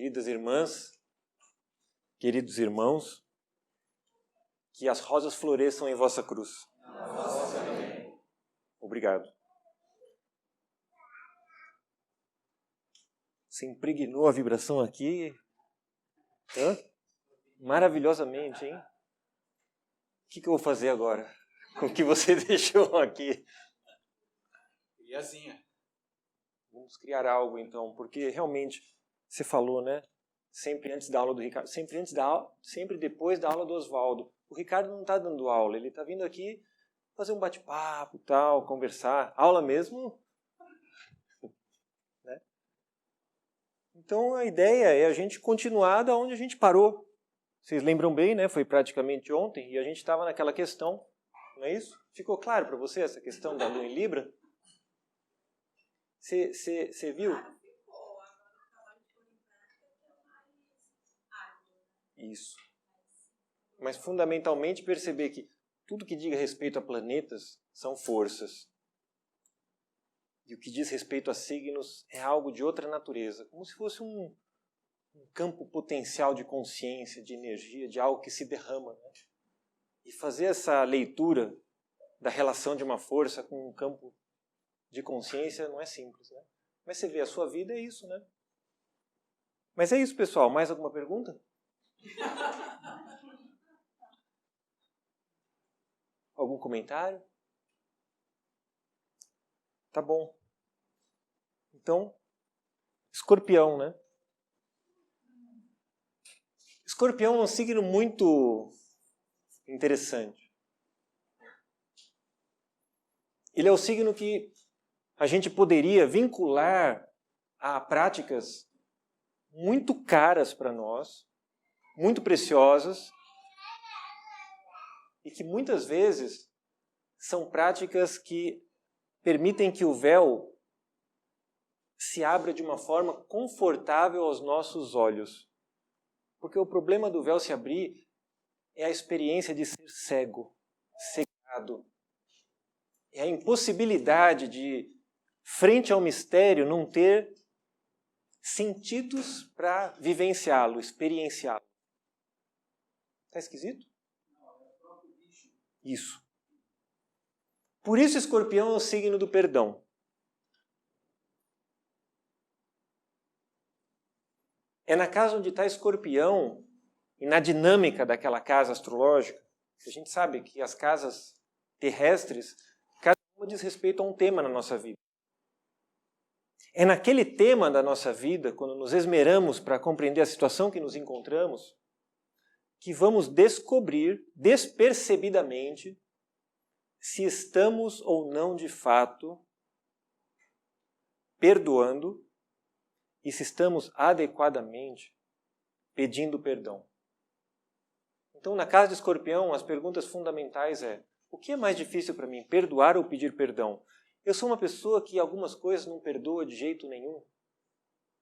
queridas irmãs, queridos irmãos, que as rosas floresçam em vossa cruz. Obrigado. Você impregnou a vibração aqui. Maravilhosamente, hein? O que eu vou fazer agora com o que você deixou aqui? Criazinha. Vamos criar algo, então, porque realmente, você falou, né? Sempre antes da aula do Ricardo, sempre depois da aula do Oswaldo. O Ricardo não está dando aula, ele está vindo aqui fazer um bate-papo, tal, conversar. Aula mesmo, né? Então, a ideia é a gente continuar da onde a gente parou. Vocês lembram bem, né? Foi praticamente ontem, e a gente estava naquela questão, não é isso? Ficou claro para você essa questão da Lua em Libra? Você viu? Isso. Mas fundamentalmente perceber que tudo que diga respeito a planetas são forças. E o que diz respeito a signos é algo de outra natureza, como se fosse um campo potencial de consciência, de energia, de algo que se derrama, né? E fazer essa leitura da relação de uma força com um campo de consciência não é simples, né? Mas você vê, a sua vida é isso, né? Mas é isso, pessoal. Mais alguma pergunta? Algum comentário? Tá bom. Então, Escorpião, né? Escorpião é um signo muito interessante. Ele é o signo que a gente poderia vincular a práticas muito caras para nós, muito preciosas, e que muitas vezes são práticas que permitem que o véu se abra de uma forma confortável aos nossos olhos. Porque o problema do véu se abrir é a experiência de ser cego, cegado. É a impossibilidade de, frente ao mistério, não ter sentidos para vivenciá-lo, experienciá-lo. Está esquisito? Isso. Por isso Escorpião é o signo do perdão. É na casa onde está Escorpião, e na dinâmica daquela casa astrológica, a gente sabe que as casas terrestres, cada uma diz respeito a um tema na nossa vida. É naquele tema da nossa vida, quando nos esmeramos para compreender a situação que nos encontramos, que vamos descobrir despercebidamente se estamos ou não de fato perdoando e se estamos adequadamente pedindo perdão. Então, na casa de Escorpião, as perguntas fundamentais é: o que é mais difícil para mim, perdoar ou pedir perdão? Eu sou uma pessoa que algumas coisas não perdoa de jeito nenhum.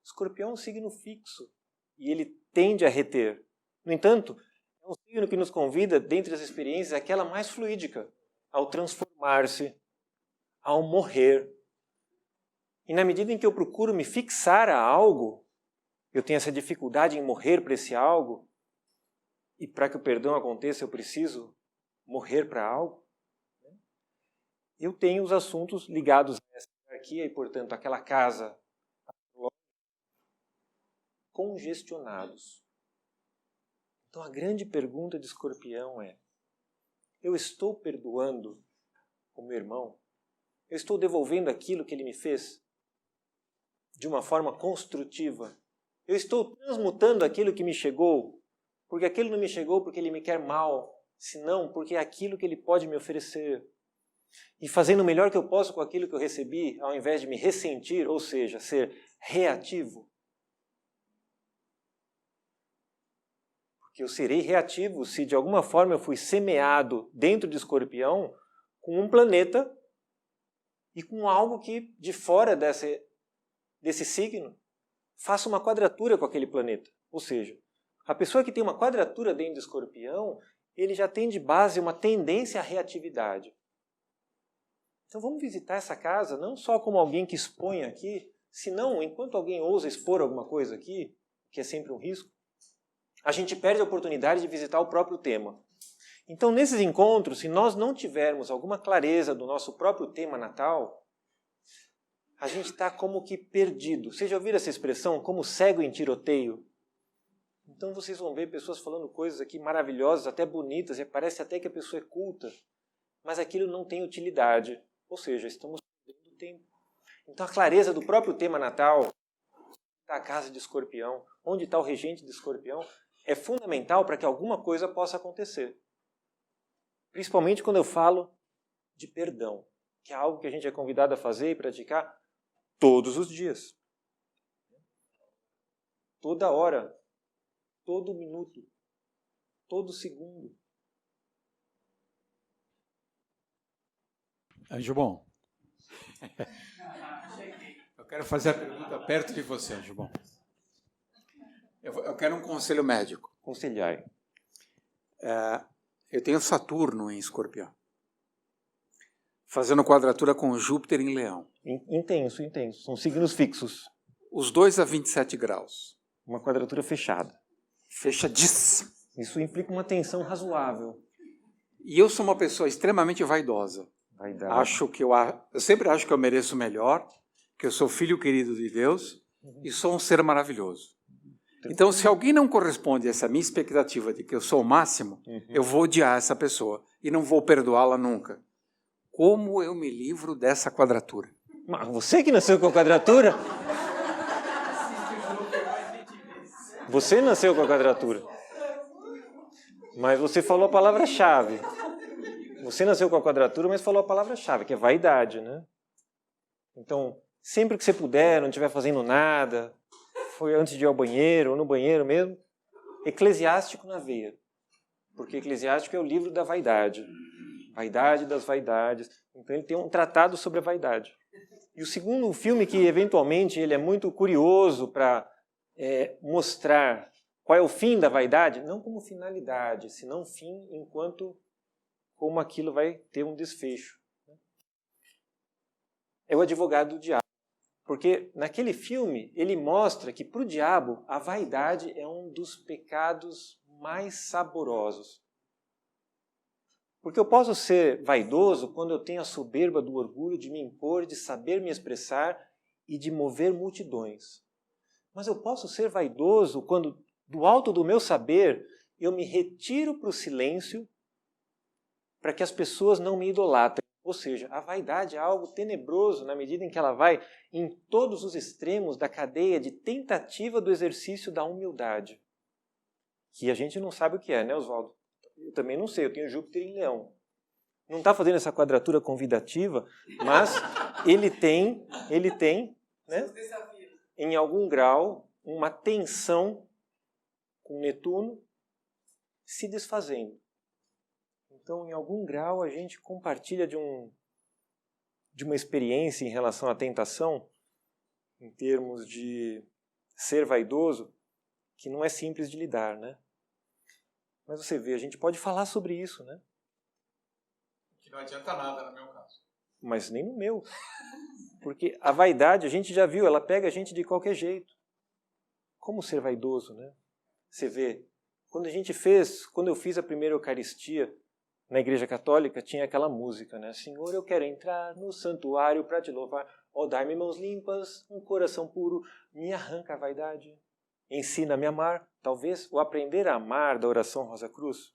Escorpião é um signo fixo e ele tende a reter. No entanto, é um signo que nos convida, dentre as experiências, aquela mais fluídica, ao transformar-se, ao morrer. E na medida em que eu procuro me fixar a algo, eu tenho essa dificuldade em morrer para esse algo, e para que o perdão aconteça eu preciso morrer para algo, eu tenho os assuntos ligados a essa hierarquia e, portanto, aquela casa congestionados. Então a grande pergunta de Escorpião é: eu estou perdoando o meu irmão? Eu estou devolvendo aquilo que ele me fez de uma forma construtiva? Eu estou transmutando aquilo que me chegou, porque aquilo não me chegou porque ele me quer mal, senão porque é aquilo que ele pode me oferecer. E fazendo o melhor que eu posso com aquilo que eu recebi, ao invés de me ressentir, ou seja, ser reativo. Porque eu serei reativo se de alguma forma eu fui semeado dentro de Escorpião com um planeta e com algo que de fora desse signo faça uma quadratura com aquele planeta. Ou seja, a pessoa que tem uma quadratura dentro de Escorpião, ele já tem de base uma tendência à reatividade. Então vamos visitar essa casa não só como alguém que expõe aqui, senão, enquanto alguém ousa expor alguma coisa aqui, que é sempre um risco, a gente perde a oportunidade de visitar o próprio tema. Então, nesses encontros, se nós não tivermos alguma clareza do nosso próprio tema natal, a gente está como que perdido. Vocês já ouviram essa expressão, como cego em tiroteio? Então vocês vão ver pessoas falando coisas aqui maravilhosas, até bonitas, e parece até que a pessoa é culta, mas aquilo não tem utilidade. Ou seja, estamos perdendo tempo. Então a clareza do próprio tema natal, onde está a casa de Escorpião, onde está o regente de Escorpião, é fundamental para que alguma coisa possa acontecer. Principalmente quando eu falo de perdão, que é algo que a gente é convidado a fazer e praticar todos os dias. Toda hora. Todo minuto. Todo segundo. Anjo bom. Eu quero fazer a pergunta perto de você, Anjo bom. Eu quero um conselho médico. Conselhai. Eu tenho Saturno em Escorpião, fazendo quadratura com Júpiter em Leão. Intenso. São signos fixos. Os dois a 27 graus. Uma quadratura fechada. Fechadíssima. Isso implica uma tensão razoável. E eu sou uma pessoa extremamente vaidosa. Vaidade. Eu sempre acho que eu mereço melhor, que eu sou filho querido de Deus e sou um ser maravilhoso. Então, se alguém não corresponde a essa minha expectativa de que eu sou o máximo, eu vou odiar essa pessoa e não vou perdoá-la nunca. Como eu me livro dessa quadratura? Mas você que nasceu com a quadratura? Você nasceu com a quadratura. Mas você falou a palavra-chave. Você nasceu com a quadratura, mas falou a palavra-chave, que é vaidade, né? Então, sempre que você puder, não estiver fazendo nada, foi antes de ir ao banheiro, ou no banheiro mesmo, Eclesiástico na veia. Porque Eclesiástico é o livro da vaidade. Vaidade das vaidades. Então ele tem um tratado sobre a vaidade. E o segundo filme que, eventualmente, ele é muito curioso para mostrar qual é o fim da vaidade, não como finalidade, senão fim enquanto como aquilo vai ter um desfecho. É o advogado do diabo. Porque naquele filme ele mostra que para o diabo a vaidade é um dos pecados mais saborosos. Porque eu posso ser vaidoso quando eu tenho a soberba do orgulho de me impor, de saber me expressar e de mover multidões. Mas eu posso ser vaidoso quando, do alto do meu saber, eu me retiro para o silêncio para que as pessoas não me idolatrem. Ou seja, a vaidade é algo tenebroso na medida em que ela vai em todos os extremos da cadeia de tentativa do exercício da humildade. Que a gente não sabe o que é, né, Oswaldo? Eu também não sei, eu tenho Júpiter em Leão. Não está fazendo essa quadratura convidativa, mas ele tem, né, em algum grau, uma tensão com Netuno se desfazendo. Então, em algum grau, a gente compartilha de uma experiência em relação à tentação, em termos de ser vaidoso, que não é simples de lidar, né? Mas você vê, a gente pode falar sobre isso, né? Que não adianta nada no meu caso. Mas nem no meu. Porque a vaidade, a gente já viu, ela pega a gente de qualquer jeito. Como ser vaidoso, né? Você vê, quando eu fiz a primeira Eucaristia na Igreja Católica, tinha aquela música, né? Senhor, eu quero entrar no santuário para te louvar. Ó, dai-me mãos limpas, um coração puro, me arranca a vaidade. Ensina-me a amar. Talvez o aprender a amar da oração Rosa Cruz.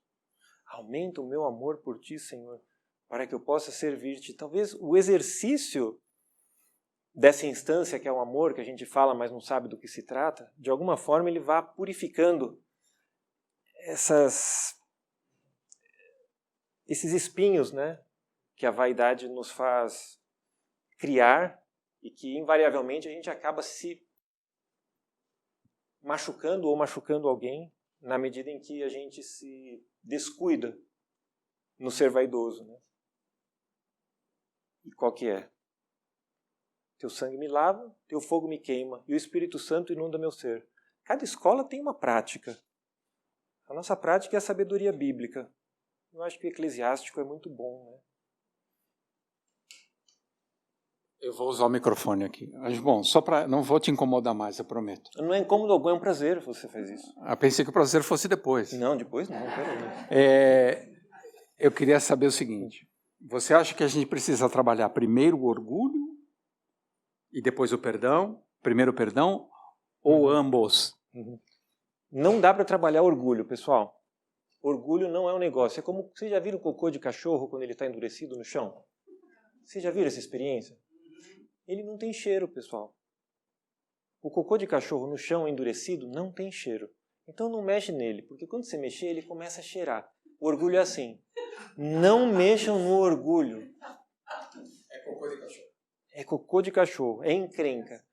Aumenta o meu amor por ti, Senhor, para que eu possa servir-te. Talvez o exercício dessa instância que é o amor, que a gente fala, mas não sabe do que se trata, de alguma forma ele vá purificando esses espinhos, né, que a vaidade nos faz criar e que invariavelmente a gente acaba se machucando ou machucando alguém na medida em que a gente se descuida no ser vaidoso, né? E qual que é? Teu sangue me lava, teu fogo me queima e o Espírito Santo inunda meu ser. Cada escola tem uma prática. A nossa prática é a sabedoria bíblica. Eu acho que o Eclesiástico é muito bom, né? Eu vou usar o microfone aqui. Mas, bom, só para... Não vou te incomodar mais, eu prometo. Não é incômodo algum, é um prazer você faz isso. Pensei que o prazer fosse depois. Não, depois não, peraí. Eu queria saber o seguinte. Você acha que a gente precisa trabalhar primeiro o orgulho e depois o perdão? Primeiro o perdão ou ambos? Não dá para trabalhar orgulho, pessoal. Orgulho não é um negócio. É como... Vocês já viram o cocô de cachorro quando ele está endurecido no chão? Vocês já viram essa experiência? Ele não tem cheiro, pessoal. O cocô de cachorro no chão endurecido não tem cheiro. Então não mexe nele, porque quando você mexer, ele começa a cheirar. O orgulho é assim. Não mexam no orgulho. É cocô de cachorro. É cocô de cachorro, é encrenca.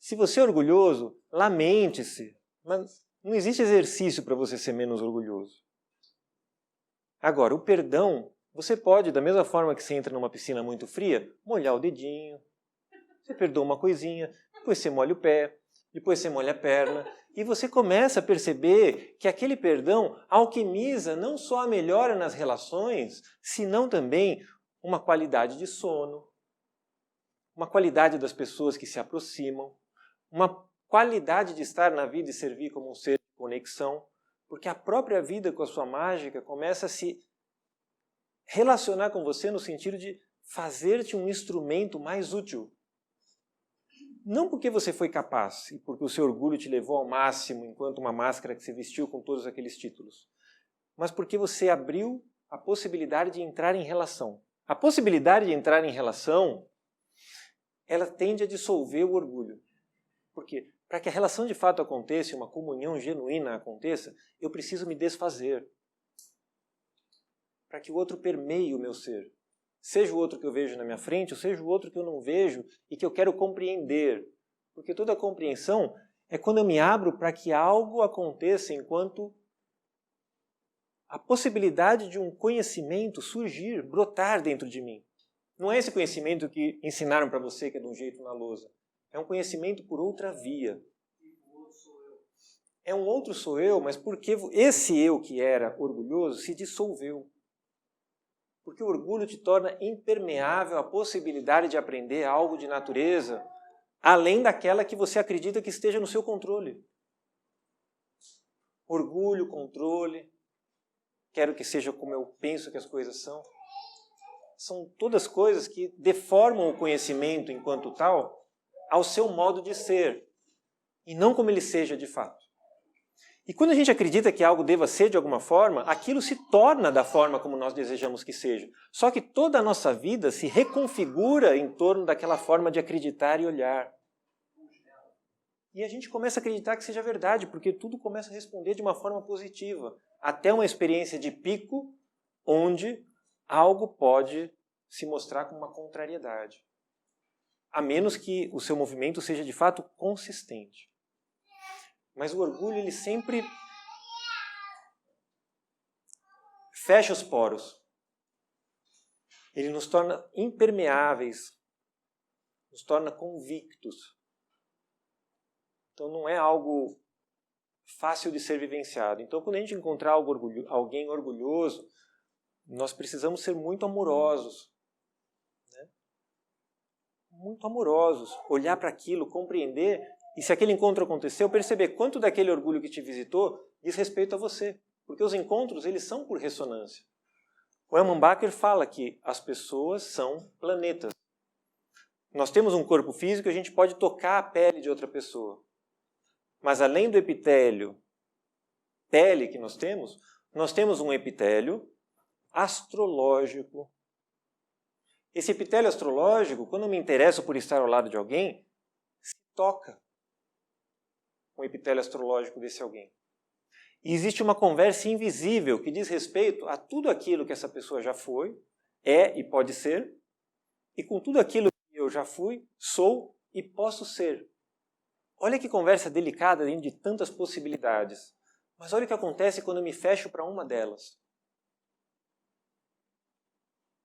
Se você é orgulhoso, lamente-se. Mas não existe exercício para você ser menos orgulhoso. Agora, o perdão, você pode, da mesma forma que você entra numa piscina muito fria, molhar o dedinho. Você perdoa uma coisinha, depois você molha o pé, depois você molha a perna, e você começa a perceber que aquele perdão alquimiza não só a melhora nas relações, senão também uma qualidade de sono, uma qualidade das pessoas que se aproximam, uma qualidade de estar na vida e servir como um ser de conexão, porque a própria vida com a sua mágica começa a se relacionar com você no sentido de fazer-te um instrumento mais útil. Não porque você foi capaz e porque o seu orgulho te levou ao máximo enquanto uma máscara que você vestiu com todos aqueles títulos, mas porque você abriu a possibilidade de entrar em relação. A possibilidade de entrar em relação, ela tende a dissolver o orgulho. Por quê? Para que a relação de fato aconteça, uma comunhão genuína aconteça, eu preciso me desfazer. Para que o outro permeie o meu ser. Seja o outro que eu vejo na minha frente, ou seja o outro que eu não vejo e que eu quero compreender. Porque toda compreensão é quando eu me abro para que algo aconteça enquanto a possibilidade de um conhecimento surgir, brotar dentro de mim. Não é esse conhecimento que ensinaram para você que é de um jeito na lousa. É um conhecimento por outra via. É um outro sou eu, mas porque esse eu que era orgulhoso se dissolveu. Porque o orgulho te torna impermeável à possibilidade de aprender algo de natureza, além daquela que você acredita que esteja no seu controle. Orgulho, controle, quero que seja como eu penso que as coisas são. São todas coisas que deformam o conhecimento enquanto tal ao seu modo de ser, e não como ele seja de fato. E quando a gente acredita que algo deva ser de alguma forma, aquilo se torna da forma como nós desejamos que seja. Só que toda a nossa vida se reconfigura em torno daquela forma de acreditar e olhar. E a gente começa a acreditar que seja verdade, porque tudo começa a responder de uma forma positiva. Até uma experiência de pico, onde algo pode se mostrar como uma contrariedade. A menos que o seu movimento seja de fato consistente. Mas o orgulho, ele sempre fecha os poros. Ele nos torna impermeáveis, nos torna convictos. Então não é algo fácil de ser vivenciado. Então quando a gente encontrar alguém orgulhoso, nós precisamos ser muito amorosos. Né? Muito amorosos. Olhar para aquilo, compreender. E se aquele encontro aconteceu, perceber quanto daquele orgulho que te visitou diz respeito a você. Porque os encontros, eles são por ressonância. O Hermann Bacher fala que as pessoas são planetas. Nós temos um corpo físico e a gente pode tocar a pele de outra pessoa. Mas além do epitélio, pele que nós temos um epitélio astrológico. Esse epitélio astrológico, quando eu me interesso por estar ao lado de alguém, se toca com o epitélio astrológico desse alguém. E existe uma conversa invisível que diz respeito a tudo aquilo que essa pessoa já foi, é e pode ser, e com tudo aquilo que eu já fui, sou e posso ser. Olha que conversa delicada dentro de tantas possibilidades. Mas olha o que acontece quando eu me fecho para uma delas.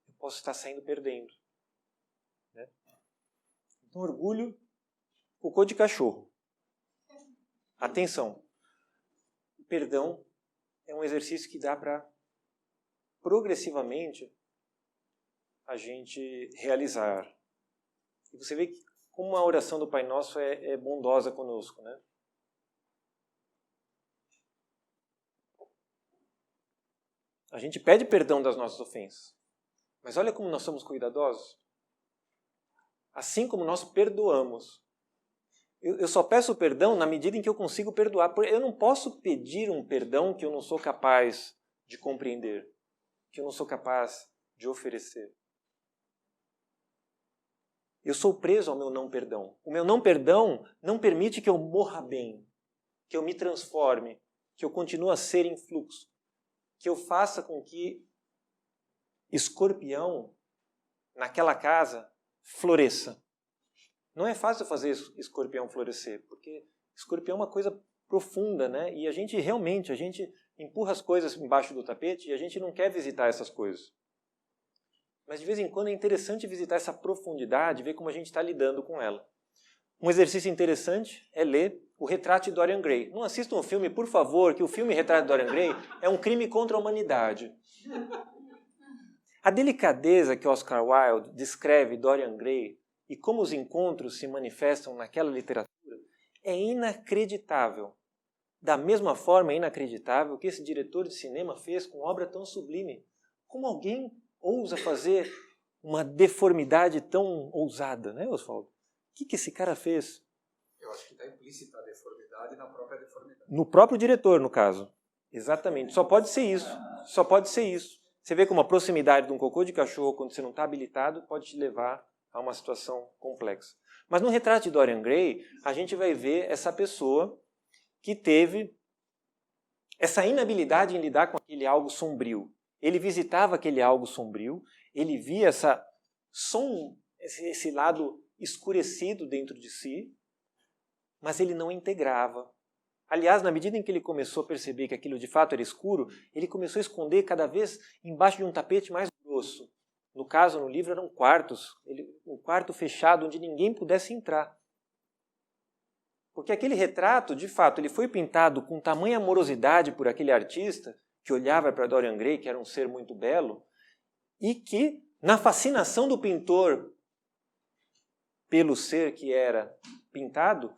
Eu posso estar saindo perdendo. Né? Então, orgulho, cocô de cachorro. Atenção, o perdão é um exercício que dá para, progressivamente, a gente realizar. E você vê que como a oração do Pai Nosso é bondosa conosco, né? A gente pede perdão das nossas ofensas. Mas olha como nós somos cuidadosos. Assim como nós perdoamos. Eu só peço perdão na medida em que eu consigo perdoar. Eu não posso pedir um perdão que eu não sou capaz de compreender, que eu não sou capaz de oferecer. Eu sou preso ao meu não perdão. O meu não perdão não permite que eu morra bem, que eu me transforme, que eu continue a ser em fluxo, que eu faça com que Escorpião, naquela casa, floresça. Não é fácil fazer escorpião florescer, porque escorpião é uma coisa profunda, né? E a gente empurra as coisas embaixo do tapete e a gente não quer visitar essas coisas. Mas de vez em quando é interessante visitar essa profundidade, ver como a gente está lidando com ela. Um exercício interessante é ler O Retrato de Dorian Gray. Não assistam o filme, por favor, que o filme Retrato de Dorian Gray é um crime contra a humanidade. A delicadeza que Oscar Wilde descreve Dorian Gray e como os encontros se manifestam naquela literatura é inacreditável. Da mesma forma, é inacreditável que esse diretor de cinema fez com obra tão sublime. Como alguém ousa fazer uma deformidade tão ousada, né, Oswaldo? O que esse cara fez? Eu acho que está implícita a deformidade na própria deformidade. No próprio diretor, no caso. Exatamente. Só pode ser isso. Só pode ser isso. Você vê como a proximidade de um cocô de cachorro, quando você não está habilitado, pode te levar a uma situação complexa. Mas no Retrato de Dorian Gray, a gente vai ver essa pessoa que teve essa inabilidade em lidar com aquele algo sombrio. Ele visitava aquele algo sombrio, ele via esse lado escurecido dentro de si, mas ele não integrava. Aliás, na medida em que ele começou a perceber que aquilo de fato era escuro, ele começou a esconder cada vez embaixo de um tapete mais grosso. No caso, no livro, eram quartos, um quarto fechado onde ninguém pudesse entrar. Porque aquele retrato, de fato, ele foi pintado com tamanha amorosidade por aquele artista, que olhava para Dorian Gray, que era um ser muito belo, e que, na fascinação do pintor pelo ser que era pintado,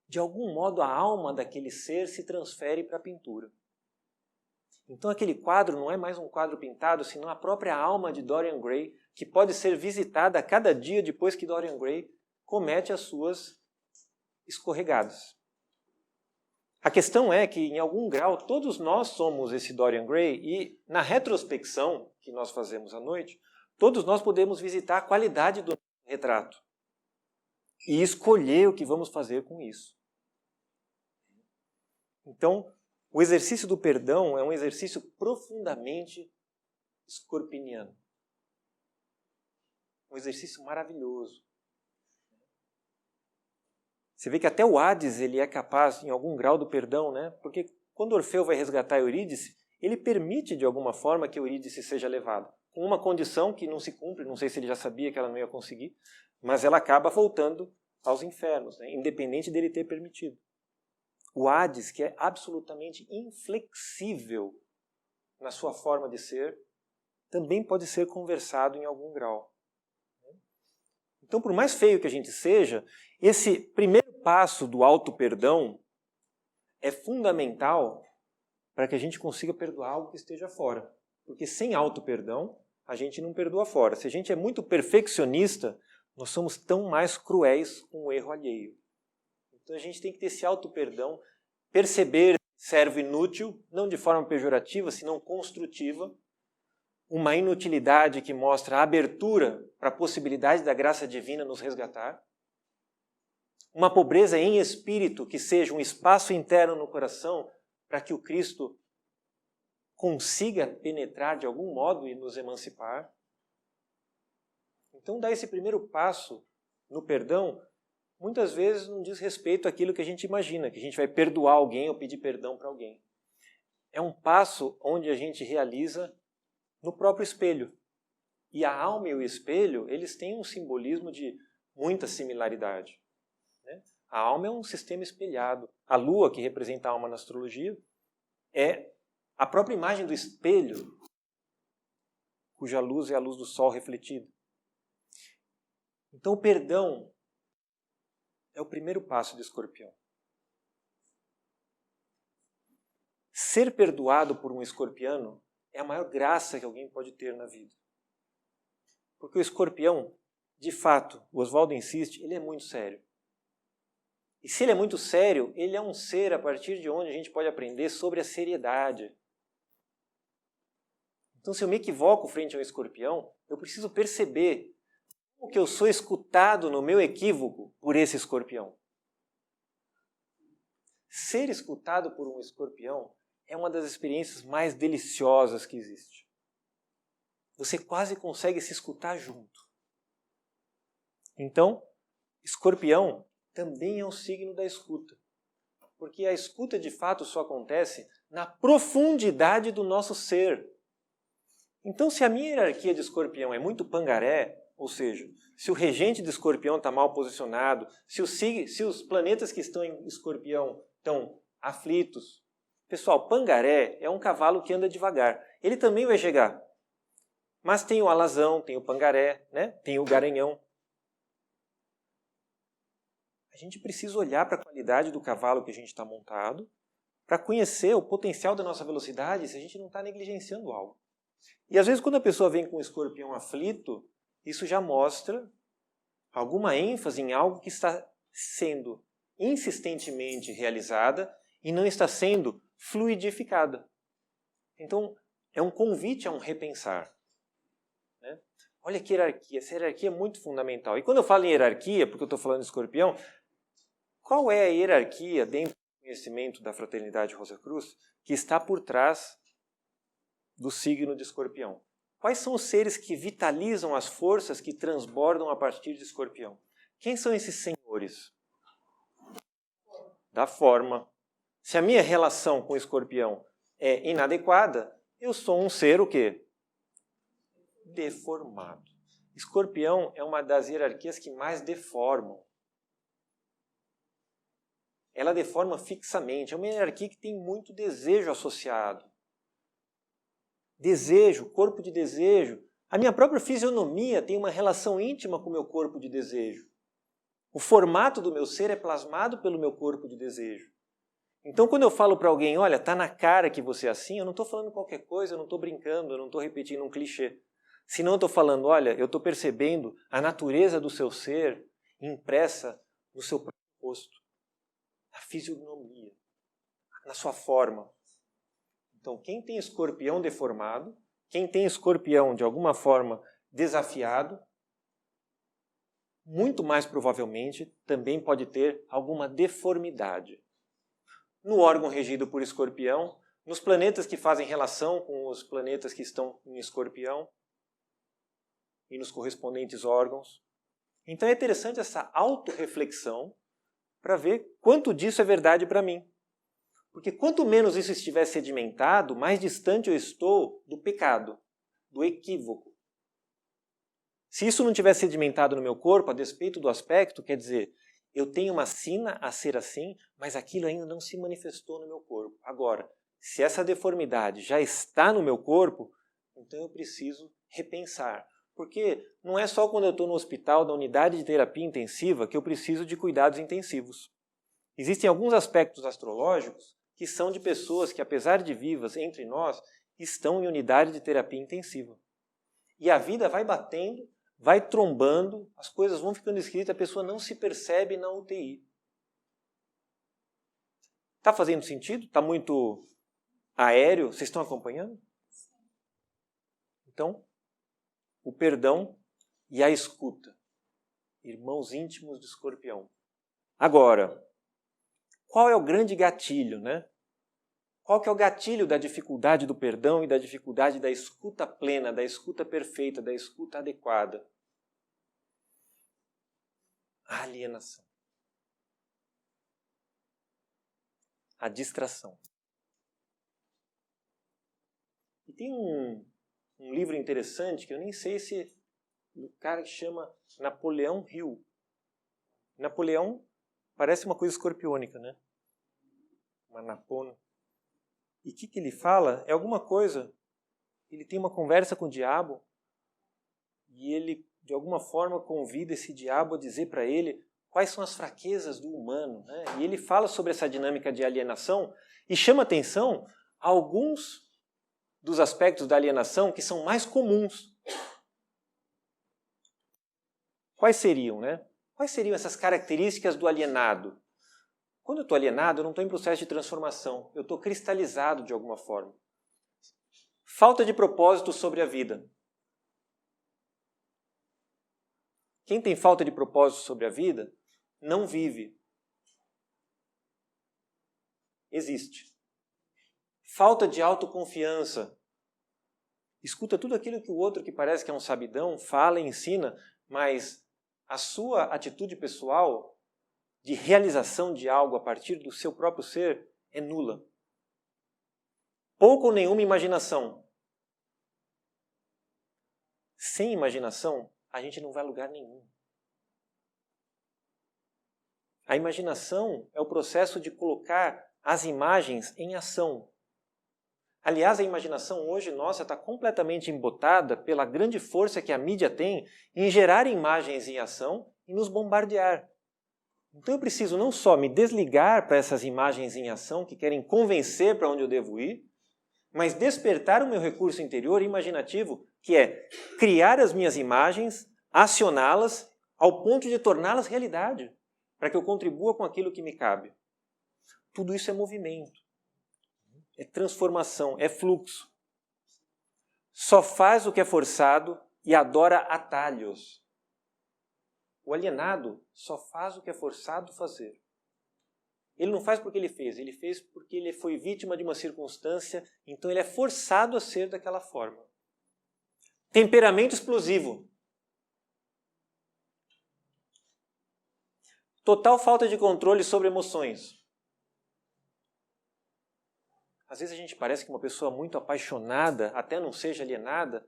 de algum modo a alma daquele ser se transfere para a pintura. Então aquele quadro não é mais um quadro pintado, senão a própria alma de Dorian Gray, que pode ser visitada a cada dia depois que Dorian Gray comete as suas escorregadas. A questão é que, em algum grau, todos nós somos esse Dorian Gray e, na retrospecção que nós fazemos à noite, todos nós podemos visitar a qualidade do retrato e escolher o que vamos fazer com isso. Então, o exercício do perdão é um exercício profundamente escorpiniano. Um exercício maravilhoso. Você vê que até o Hades ele é capaz, em algum grau, do perdão, né? Porque quando Orfeu vai resgatar Eurídice, ele permite, de alguma forma, que Eurídice seja levada. Com uma condição que não se cumpre, não sei se ele já sabia que ela não ia conseguir, mas ela acaba voltando aos infernos, né? Independente dele ter permitido. O Hades, que é absolutamente inflexível na sua forma de ser, também pode ser conversado em algum grau. Então, por mais feio que a gente seja, esse primeiro passo do auto-perdão é fundamental para que a gente consiga perdoar algo que esteja fora. Porque sem auto-perdão, a gente não perdoa fora. Se a gente é muito perfeccionista, nós somos tão mais cruéis com o erro alheio. Então a gente tem que ter esse auto-perdão, perceber servo inútil, não de forma pejorativa, senão construtiva, uma inutilidade que mostra a abertura para a possibilidade da graça divina nos resgatar, uma pobreza em espírito que seja um espaço interno no coração para que o Cristo consiga penetrar de algum modo e nos emancipar. Então, dar esse primeiro passo no perdão muitas vezes não diz respeito àquilo que a gente imagina, que a gente vai perdoar alguém ou pedir perdão para alguém. É um passo onde a gente realiza no próprio espelho. E a alma e o espelho, eles têm um simbolismo de muita similaridade. Né? A alma é um sistema espelhado. A lua, que representa a alma na astrologia, é a própria imagem do espelho, cuja luz é a luz do sol refletida. Então o perdão é o primeiro passo do escorpião. Ser perdoado por um escorpiano é a maior graça que alguém pode ter na vida. Porque o escorpião, de fato, o Oswaldo insiste, ele é muito sério. E se ele é muito sério, ele é um ser a partir de onde a gente pode aprender sobre a seriedade. Então, se eu me equivoco frente a um escorpião, eu preciso perceber como que eu sou escutado no meu equívoco por esse escorpião. Ser escutado por um escorpião é uma das experiências mais deliciosas que existe. Você quase consegue se escutar junto. Então, escorpião também é um signo da escuta. Porque a escuta de fato só acontece na profundidade do nosso ser. Então, se a minha hierarquia de escorpião é muito pangaré, ou seja, se o regente de escorpião está mal posicionado, se os planetas que estão em escorpião estão aflitos. Pessoal, pangaré é um cavalo que anda devagar. Ele também vai chegar. Mas tem o alazão, tem o pangaré, né? Tem o garanhão. A gente precisa olhar para a qualidade do cavalo que a gente está montado para conhecer o potencial da nossa velocidade se a gente não está negligenciando algo. E às vezes quando a pessoa vem com um escorpião aflito, isso já mostra alguma ênfase em algo que está sendo insistentemente realizada e não está sendo fluidificada. Então, é um convite a um repensar. Né? Olha que hierarquia, essa hierarquia é muito fundamental. E quando eu falo em hierarquia, porque eu estou falando de escorpião, qual é a hierarquia dentro do conhecimento da Fraternidade Rosa Cruz que está por trás do signo de escorpião? Quais são os seres que vitalizam as forças que transbordam a partir de escorpião? Quem são esses senhores? Da forma. Se a minha relação com o escorpião é inadequada, eu sou um ser o quê? Deformado. Escorpião é uma das hierarquias que mais deformam. Ela deforma fixamente. É uma hierarquia que tem muito desejo associado. Desejo, corpo de desejo. A minha própria fisionomia tem uma relação íntima com o meu corpo de desejo. O formato do meu ser é plasmado pelo meu corpo de desejo. Então, quando eu falo para alguém, olha, tá na cara que você é assim, eu não estou falando qualquer coisa, eu não estou brincando, eu não estou repetindo um clichê. Senão eu estou falando, olha, eu estou percebendo a natureza do seu ser impressa no seu próprio rosto, na fisionomia, na sua forma. Então, quem tem escorpião deformado, quem tem escorpião de alguma forma desafiado, muito mais provavelmente também pode ter alguma deformidade. No órgão regido por escorpião, nos planetas que fazem relação com os planetas que estão em escorpião e nos correspondentes órgãos. Então é interessante essa autorreflexão para ver quanto disso é verdade para mim. Porque quanto menos isso estiver sedimentado, mais distante eu estou do pecado, do equívoco. Se isso não estiver sedimentado no meu corpo, a despeito do aspecto, quer dizer, eu tenho uma sina a ser assim, mas aquilo ainda não se manifestou no meu corpo. Agora, se essa deformidade já está no meu corpo, então eu preciso repensar. Porque não é só quando eu estou no hospital, na unidade de terapia intensiva, que eu preciso de cuidados intensivos. Existem alguns aspectos astrológicos que são de pessoas que, apesar de vivas entre nós, estão em unidade de terapia intensiva. E a vida vai batendo, vai trombando, as coisas vão ficando escritas, a pessoa não se percebe na UTI. Está fazendo sentido? Está muito aéreo? Vocês estão acompanhando? Então, o perdão e a escuta. Irmãos íntimos do escorpião. Agora, qual é o grande gatilho, né? Qual que é o gatilho da dificuldade do perdão e da dificuldade da escuta plena, da escuta perfeita, da escuta adequada? A alienação. A distração. E tem um livro interessante que eu nem sei se o cara que chama Napoleão Hill. Napoleão parece uma coisa escorpiônica, né? Uma napona. E o que ele fala é alguma coisa. Ele tem uma conversa com o diabo e ele de alguma forma, convida esse diabo a dizer para ele quais são as fraquezas do humano, né? E ele fala sobre essa dinâmica de alienação e chama atenção a alguns dos aspectos da alienação que são mais comuns. Quais seriam, né? Quais seriam essas características do alienado? Quando eu estou alienado, eu não estou em processo de transformação, eu estou cristalizado de alguma forma. Falta de propósito sobre a vida. Quem tem falta de propósito sobre a vida, não vive. Existe. Falta de autoconfiança. Escuta tudo aquilo que o outro, que parece que é um sabidão, fala e ensina, mas a sua atitude pessoal de realização de algo a partir do seu próprio ser é nula. Pouco ou nenhuma imaginação. Sem imaginação, a gente não vai a lugar nenhum. A imaginação é o processo de colocar as imagens em ação. Aliás, a imaginação hoje nossa está completamente embotada pela grande força que a mídia tem em gerar imagens em ação e nos bombardear. Então eu preciso não só me desligar para essas imagens em ação que querem convencer para onde eu devo ir, mas despertar o meu recurso interior imaginativo, que é criar as minhas imagens, acioná-las ao ponto de torná-las realidade, para que eu contribua com aquilo que me cabe. Tudo isso é movimento, é transformação, é fluxo. Só faz o que é forçado e adora atalhos. O alienado só faz o que é forçado fazer. Ele não faz porque ele fez porque ele foi vítima de uma circunstância, então ele é forçado a ser daquela forma. Temperamento explosivo. Total falta de controle sobre emoções. Às vezes a gente parece que uma pessoa muito apaixonada, até não seja alienada,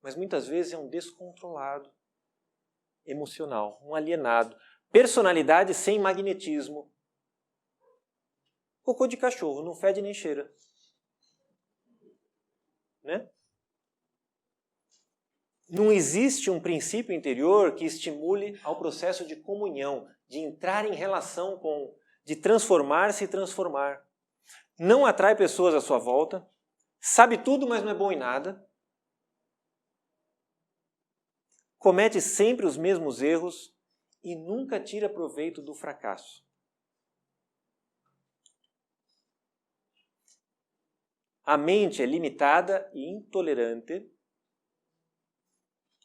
mas muitas vezes é um descontrolado emocional, um alienado. Personalidade sem magnetismo. Cocô de cachorro, não fede nem cheira. Né? Não existe um princípio interior que estimule ao processo de comunhão, de entrar em relação com, de transformar-se e transformar. Não atrai pessoas à sua volta, sabe tudo, mas não é bom em nada. Comete sempre os mesmos erros e nunca tira proveito do fracasso. A mente é limitada e intolerante,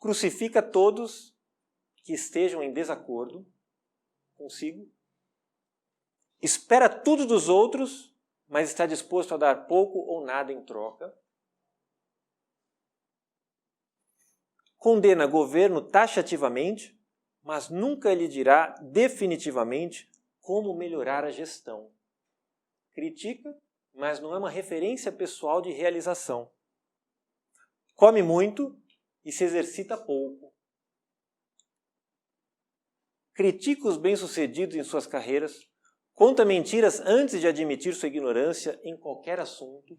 crucifica todos que estejam em desacordo consigo, espera tudo dos outros, mas está disposto a dar pouco ou nada em troca, condena governo taxativamente, mas nunca lhe dirá definitivamente como melhorar a gestão. Critica, mas não é uma referência pessoal de realização. Come muito e se exercita pouco. Critica os bem-sucedidos em suas carreiras, conta mentiras antes de admitir sua ignorância em qualquer assunto.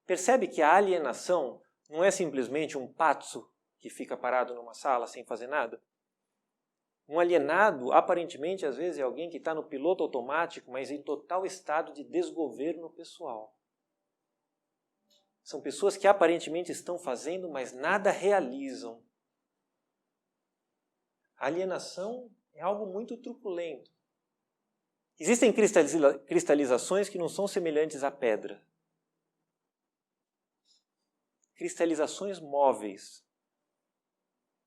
Percebe que a alienação não é simplesmente um patso que fica parado numa sala sem fazer nada? Um alienado, aparentemente, às vezes, é alguém que está no piloto automático, mas em total estado de desgoverno pessoal. São pessoas que aparentemente estão fazendo, mas nada realizam. A alienação é algo muito truculento. Existem cristalizações que não são semelhantes à pedra. Cristalizações móveis,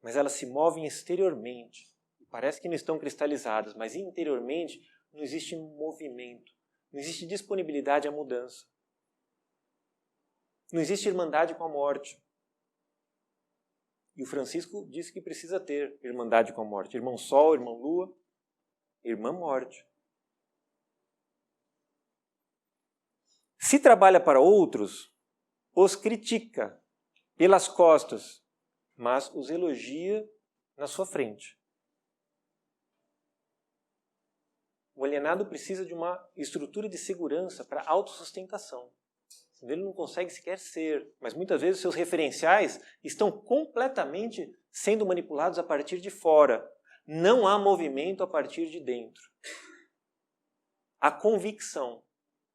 mas elas se movem exteriormente. Parece que não estão cristalizadas, mas interiormente não existe movimento, não existe disponibilidade à mudança. Não existe irmandade com a morte. E o Francisco disse que precisa ter irmandade com a morte. Irmão Sol, irmão Lua, irmã Morte. Se trabalha para outros, os critica pelas costas, mas os elogia na sua frente. O alienado precisa de uma estrutura de segurança para autossustentação. Ele não consegue sequer ser. Mas muitas vezes seus referenciais estão completamente sendo manipulados a partir de fora. Não há movimento a partir de dentro. Há convicção,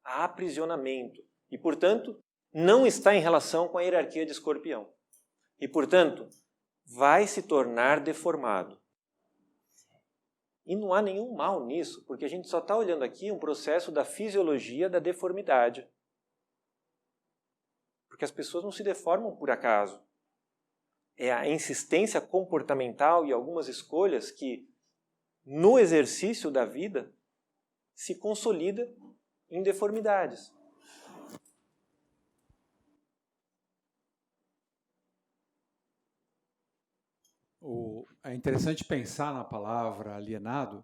há aprisionamento. E, portanto, não está em relação com a hierarquia de Escorpião. E, portanto, vai se tornar deformado. E não há nenhum mal nisso, porque a gente só está olhando aqui um processo da fisiologia da deformidade. Porque as pessoas não se deformam por acaso. É a insistência comportamental e algumas escolhas que, no exercício da vida, se consolida em deformidades. É interessante pensar na palavra alienado,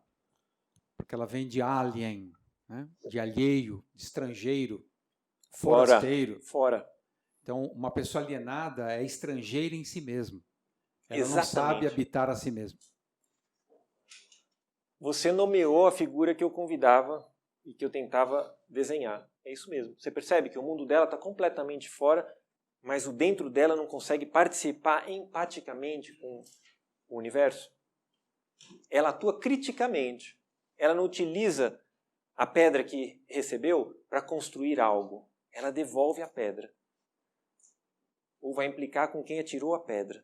porque ela vem de alien, né? De alheio, de estrangeiro, forasteiro. Fora. Então, uma pessoa alienada é estrangeira em si mesma. Ela Exatamente. não sabe habitar a si mesma. Você nomeou a figura que eu convidava e que eu tentava desenhar. É isso mesmo. Você percebe que o mundo dela está completamente fora, mas o dentro dela não consegue participar empaticamente com o universo. Ela atua criticamente. Ela não utiliza a pedra que recebeu para construir algo. Ela devolve a pedra. Ou vai implicar com quem atirou a pedra.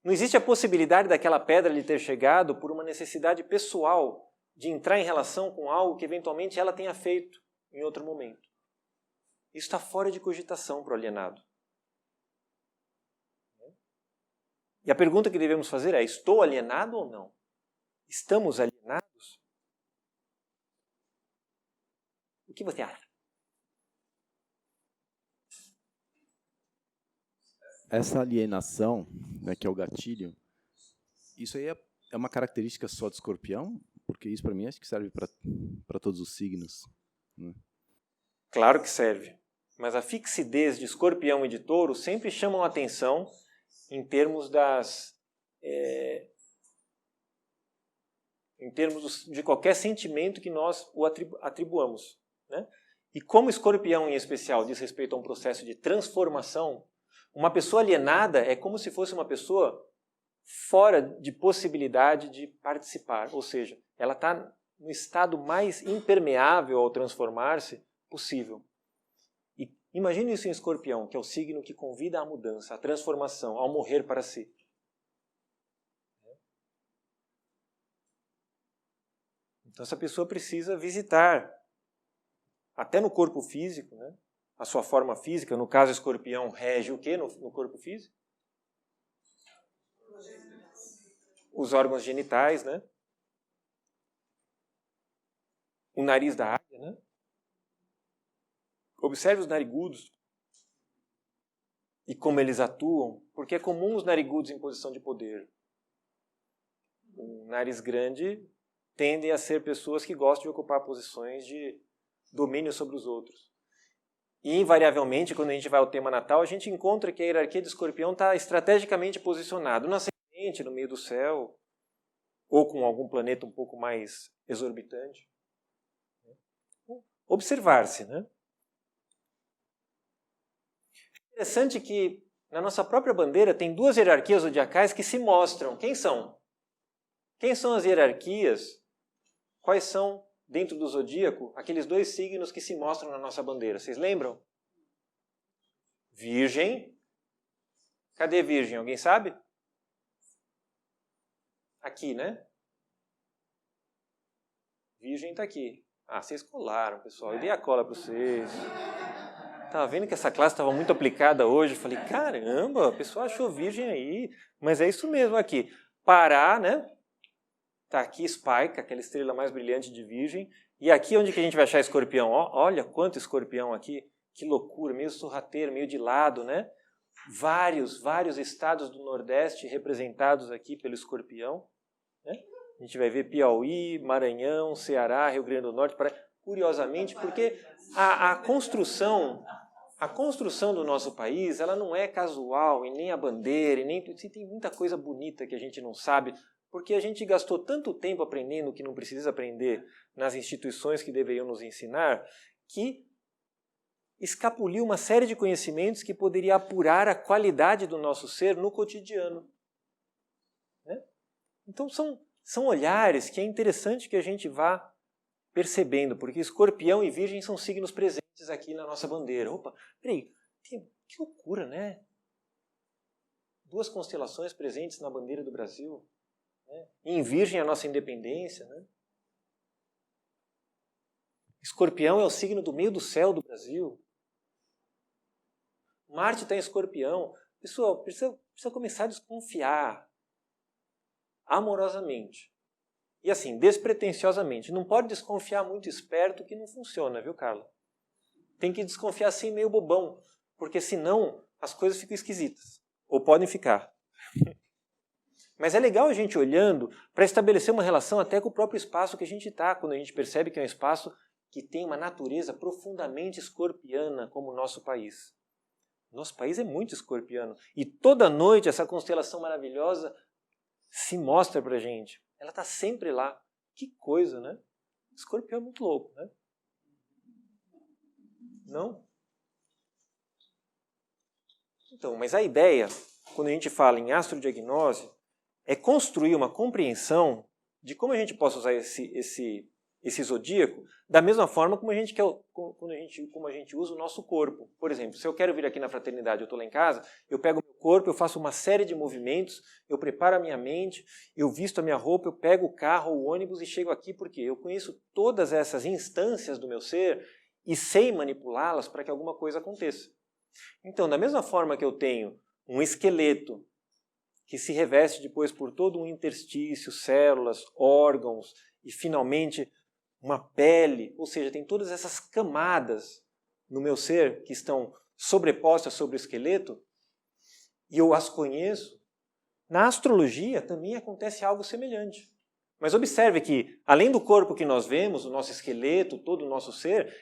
Não existe a possibilidade daquela pedra lhe ter chegado por uma necessidade pessoal de entrar em relação com algo que eventualmente ela tenha feito em outro momento. Isso está fora de cogitação para o alienado. E a pergunta que devemos fazer é: estou alienado ou não? Estamos alienados? O que você acha? Essa alienação, né, que é o gatilho, isso aí é uma característica só do Escorpião? Porque isso, para mim, acho que serve para todos os signos. Né? Claro que serve. Mas a fixidez de Escorpião e de Touro sempre chamam a atenção em termos de qualquer sentimento que nós o atribuamos. Né? E como Escorpião, em especial, diz respeito a um processo de transformação, uma pessoa alienada é como se fosse uma pessoa fora de possibilidade de participar. Ou seja, ela está no estado mais impermeável ao transformar-se possível. E imagine isso em Escorpião, que é o signo que convida à mudança, à transformação, ao morrer para si. Então essa pessoa precisa visitar, até no corpo físico, né? A sua forma física. No caso, Escorpião rege o que no corpo físico? Os órgãos genitais, né? O nariz da águia, né? Observe os narigudos e como eles atuam, porque é comum os narigudos em posição de poder. O nariz grande tendem a ser pessoas que gostam de ocupar posições de domínio sobre os outros. E, invariavelmente, quando a gente vai ao tema natal, a gente encontra que a hierarquia de Escorpião está estrategicamente posicionada no ascendente, no meio do céu, ou com algum planeta um pouco mais exorbitante. Observar-se, né? Interessante que na nossa própria bandeira tem duas hierarquias zodiacais que se mostram. Quem são? Quem são as hierarquias? Quais são, dentro do zodíaco, aqueles dois signos que se mostram na nossa bandeira? Vocês lembram? Virgem. Cadê Virgem? Alguém sabe? Aqui, né? Virgem está aqui. Ah, vocês colaram, pessoal. Eu dei a cola para vocês. Estava vendo que essa classe estava muito aplicada hoje. Falei, caramba, o pessoal achou Virgem aí. Mas é isso mesmo aqui. Pará, né? Está aqui Spike, aquela estrela mais brilhante de Virgem. E aqui onde que a gente vai achar Escorpião? Olha quanto Escorpião aqui. Que loucura, meio sorrateiro, meio de lado, né? Vários estados do Nordeste representados aqui pelo Escorpião. Né? A gente vai ver Piauí, Maranhão, Ceará, Rio Grande do Norte. Curiosamente, porque a construção do nosso país, ela não é casual, e nem a bandeira, e nem tem muita coisa bonita que a gente não sabe, porque a gente gastou tanto tempo aprendendo o que não precisa aprender nas instituições que deveriam nos ensinar, que escapulir uma série de conhecimentos que poderia apurar a qualidade do nosso ser no cotidiano. Né? Então são olhares que é interessante que a gente vá percebendo, porque Escorpião e Virgem são signos presentes aqui na nossa bandeira. Opa, peraí, que loucura, né? 2 constelações presentes na bandeira do Brasil. Né? E em Virgem a nossa independência. Né? Escorpião é o signo do meio do céu do Brasil. Marte está em Escorpião. Pessoal, precisa começar a desconfiar amorosamente. E assim, despretensiosamente. Não pode desconfiar muito esperto que não funciona, viu, Carla? Tem que desconfiar assim meio bobão, porque senão as coisas ficam esquisitas. Ou podem ficar. Mas é legal a gente olhando para estabelecer uma relação até com o próprio espaço que a gente está, quando a gente percebe que é um espaço que tem uma natureza profundamente escorpiana, como o nosso país. Nosso país é muito escorpiano. E toda noite essa constelação maravilhosa se mostra para a gente. Ela está sempre lá. Que coisa, né? Escorpião é muito louco, né? Não? Então, mas a ideia, quando a gente fala em astrodiagnose, é construir uma compreensão de como a gente possa usar esse zodíaco da mesma forma como a gente usa o nosso corpo. Por exemplo, se eu quero vir aqui na fraternidade, eu estou lá em casa, eu pego o meu corpo, eu faço uma série de movimentos, eu preparo a minha mente, eu visto a minha roupa, eu pego o carro, o ônibus e chego aqui porque eu conheço todas essas instâncias do meu ser e sei manipulá-las para que alguma coisa aconteça. Então, da mesma forma que eu tenho um esqueleto que se reveste depois por todo um interstício, células, órgãos e finalmente uma pele, ou seja, tem todas essas camadas no meu ser que estão sobrepostas sobre o esqueleto e eu as conheço. Na astrologia também acontece algo semelhante. Mas observe que, além do corpo que nós vemos, o nosso esqueleto, todo o nosso ser,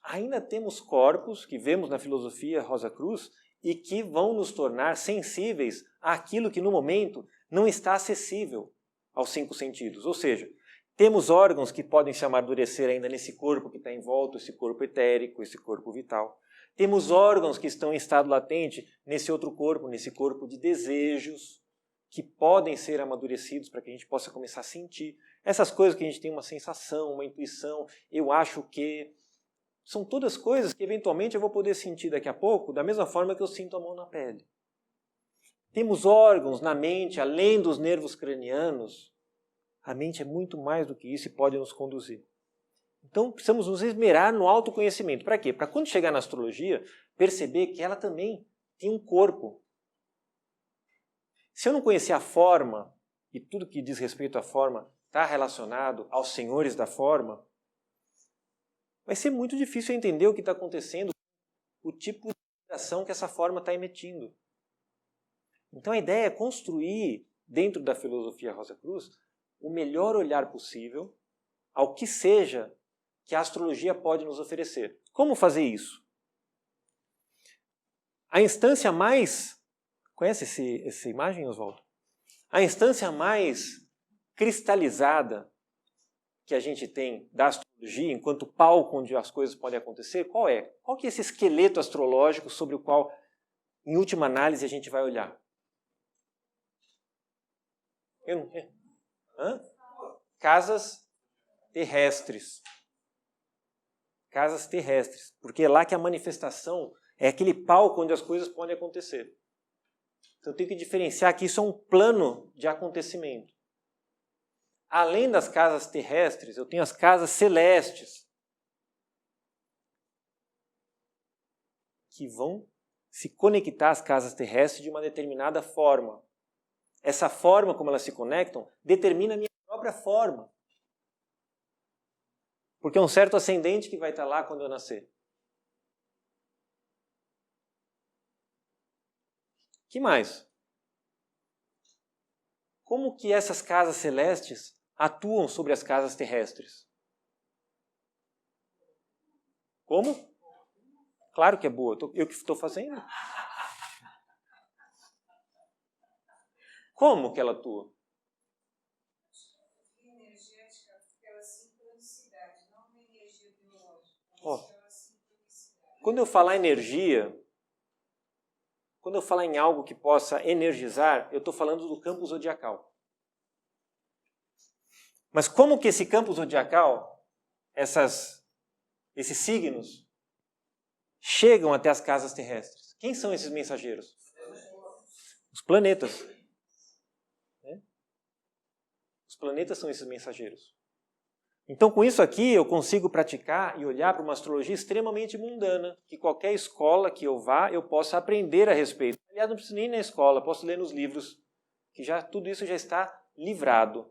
ainda temos corpos que vemos na filosofia Rosa Cruz e que vão nos tornar sensíveis àquilo que no momento não está acessível aos 5 sentidos. Ou seja, temos órgãos que podem se amadurecer ainda nesse corpo que está em volta, esse corpo etérico, esse corpo vital. Temos órgãos que estão em estado latente nesse outro corpo, nesse corpo de desejos, que podem ser amadurecidos para que a gente possa começar a sentir. Essas coisas que a gente tem uma sensação, uma intuição, eu acho que... São todas coisas que eventualmente eu vou poder sentir daqui a pouco, da mesma forma que eu sinto a mão na pele. Temos órgãos na mente, além dos nervos cranianos. A mente é muito mais do que isso e pode nos conduzir. Então precisamos nos esmerar no autoconhecimento. Para quê? Para quando chegar na astrologia, perceber que ela também tem um corpo. Se eu não conhecer a forma, e tudo que diz respeito à forma está relacionado aos senhores da forma, vai ser muito difícil entender o que está acontecendo, o tipo de vibração que essa forma está emitindo. Então a ideia é construir, dentro da filosofia Rosa Cruz, o melhor olhar possível ao que seja que a astrologia pode nos oferecer. Como fazer isso? A instância mais... Conhece essa imagem, Oswaldo? A instância mais cristalizada que a gente tem da astrologia, enquanto palco onde as coisas podem acontecer, qual é? Qual que é esse esqueleto astrológico sobre o qual, em última análise, a gente vai olhar? Casas terrestres. Casas terrestres. Porque é lá que a manifestação é aquele palco onde as coisas podem acontecer. Então eu tenho que diferenciar que isso é um plano de acontecimento. Além das casas terrestres, eu tenho as casas celestes, que vão se conectar às casas terrestres de uma determinada forma. Essa forma, como elas se conectam, determina a minha própria forma. Porque é um certo ascendente que vai estar lá quando eu nascer. Que mais? Como que essas casas celestes atuam sobre as casas terrestres? Como? Claro que é boa. Eu que estou fazendo. Como que ela atua? Energética pela sincronicidade, não uma energia biológica, Ó. pela sincronicidade. Quando eu falar energia, quando eu falar em algo que possa energizar, eu estou falando do campo zodiacal. Mas como que esse campo zodiacal, esses signos, chegam até as casas terrestres? Quem são esses mensageiros? Os planetas. Os planetas são esses mensageiros. Então, com isso aqui, eu consigo praticar e olhar para uma astrologia extremamente mundana, que qualquer escola que eu vá, eu possa aprender a respeito. Aliás, não preciso nem ir na escola, posso ler nos livros, que tudo isso já está livrado.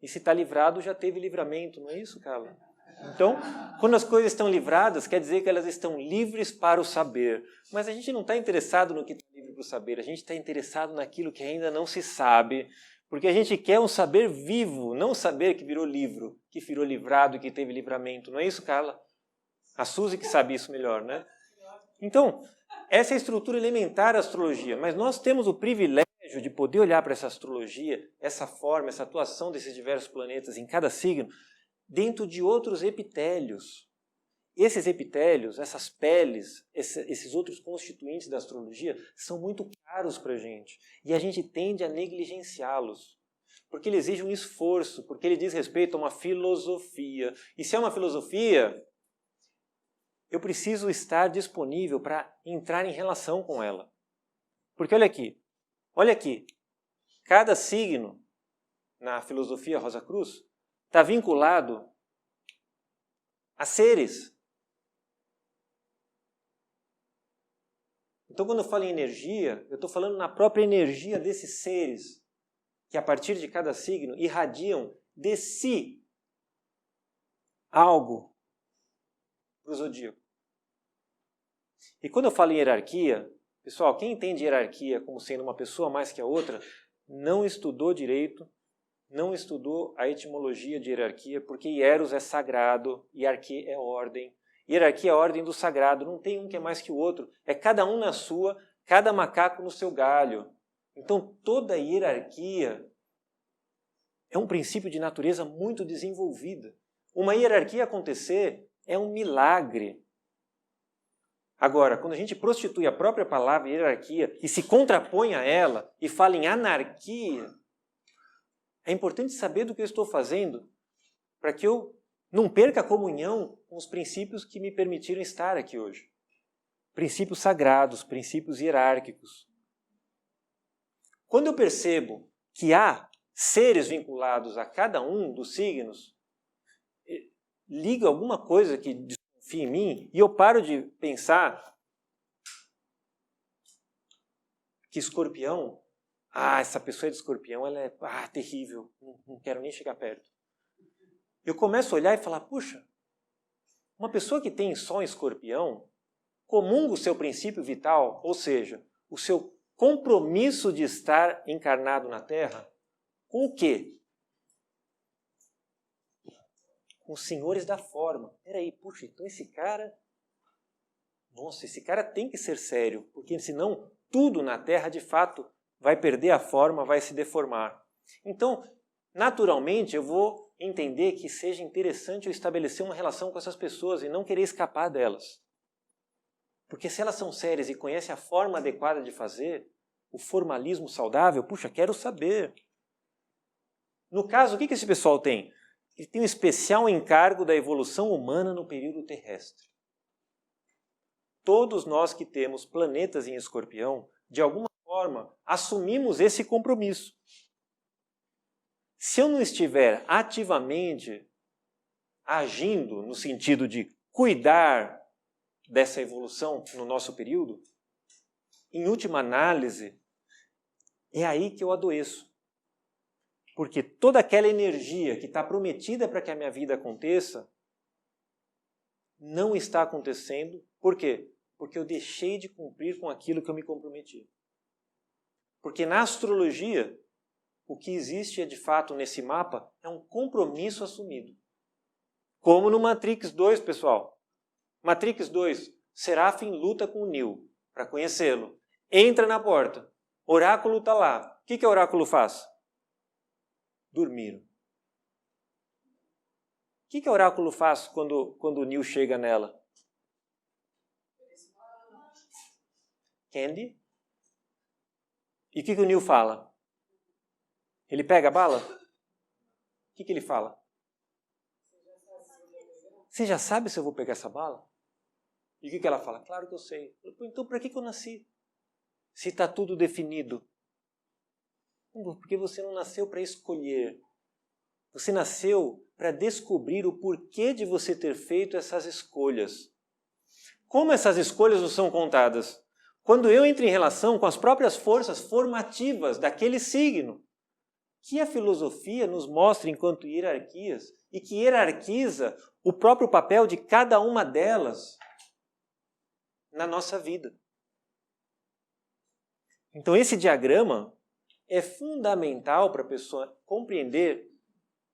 E se está livrado, já teve livramento, não é isso, Carla? Então, quando as coisas estão livradas, quer dizer que elas estão livres para o saber. Mas a gente não está interessado no que está livre para o saber, a gente está interessado naquilo que ainda não se sabe, porque a gente quer um saber vivo, não um saber que virou livro, que virou livrado e que teve livramento. Não é isso, Carla? A Suzy que sabe isso melhor, né? Então, essa é a estrutura elementar da astrologia, mas nós temos o privilégio de poder olhar para essa astrologia, essa forma, essa atuação desses diversos planetas em cada signo, dentro de outros epitélios. Esses epitélios, essas peles, esses outros constituintes da astrologia são muito caros para a gente. E a gente tende a negligenciá-los. Porque ele exige um esforço, porque ele diz respeito a uma filosofia. E se é uma filosofia, eu preciso estar disponível para entrar em relação com ela. Porque olha aqui, cada signo na filosofia Rosa Cruz está vinculado a seres. Então, quando eu falo em energia, eu estou falando na própria energia desses seres, que a partir de cada signo irradiam de si algo para o zodíaco. E quando eu falo em hierarquia, pessoal, quem entende hierarquia como sendo uma pessoa mais que a outra, não estudou direito, não estudou a etimologia de hierarquia, porque hieros é sagrado, hierarquia é ordem. Hierarquia é a ordem do sagrado, não tem um que é mais que o outro. É cada um na sua, cada macaco no seu galho. Então, toda hierarquia é um princípio de natureza muito desenvolvida. Uma hierarquia acontecer é um milagre. Agora, quando a gente prostitui a própria palavra hierarquia e se contrapõe a ela e fala em anarquia, é importante saber do que eu estou fazendo para que eu não perca a comunhão com os princípios que me permitiram estar aqui hoje. Princípios sagrados, princípios hierárquicos. Quando eu percebo que há seres vinculados a cada um dos signos, liga alguma coisa que desconfia em mim e eu paro de pensar que escorpião, essa pessoa é de escorpião, ela é terrível, não quero nem chegar perto. Eu começo a olhar e falar, puxa, uma pessoa que tem Sol em escorpião comunga o seu princípio vital, ou seja, o seu compromisso de estar encarnado na Terra, com o quê? Com os senhores da forma. Peraí, puxa, então esse cara tem que ser sério, porque senão tudo na Terra, de fato, vai perder a forma, vai se deformar. Então, naturalmente, eu vou entender que seja interessante eu estabelecer uma relação com essas pessoas e não querer escapar delas. Porque se elas são sérias e conhecem a forma adequada de fazer, o formalismo saudável, puxa, quero saber. No caso, o que esse pessoal tem? Ele tem um especial encargo da evolução humana no período terrestre. Todos nós que temos planetas em escorpião, de alguma forma, assumimos esse compromisso. Se eu não estiver ativamente agindo no sentido de cuidar dessa evolução no nosso período, em última análise, é aí que eu adoeço. Porque toda aquela energia que está prometida para que a minha vida aconteça, não está acontecendo. Por quê? Porque eu deixei de cumprir com aquilo que eu me comprometi. Porque na astrologia, o que existe de fato nesse mapa é um compromisso assumido. Como no Matrix 2, pessoal. Matrix 2, Serafim luta com o Neo para conhecê-lo. Entra na porta. Oráculo está lá. O que o oráculo faz? Dormiram. O que o oráculo faz quando o Neo chega nela? Candy. E o que o Neil fala? Ele pega a bala? O que ele fala? Você já sabe se eu vou pegar essa bala? E o que ela fala? Claro que eu sei. Então, para que eu nasci? Se está tudo definido. Porque você não nasceu para escolher. Você nasceu para descobrir o porquê de você ter feito essas escolhas. Como essas escolhas não são contadas? Quando eu entro em relação com as próprias forças formativas daquele signo, que a filosofia nos mostra enquanto hierarquias e que hierarquiza o próprio papel de cada uma delas na nossa vida. Então esse diagrama é fundamental para a pessoa compreender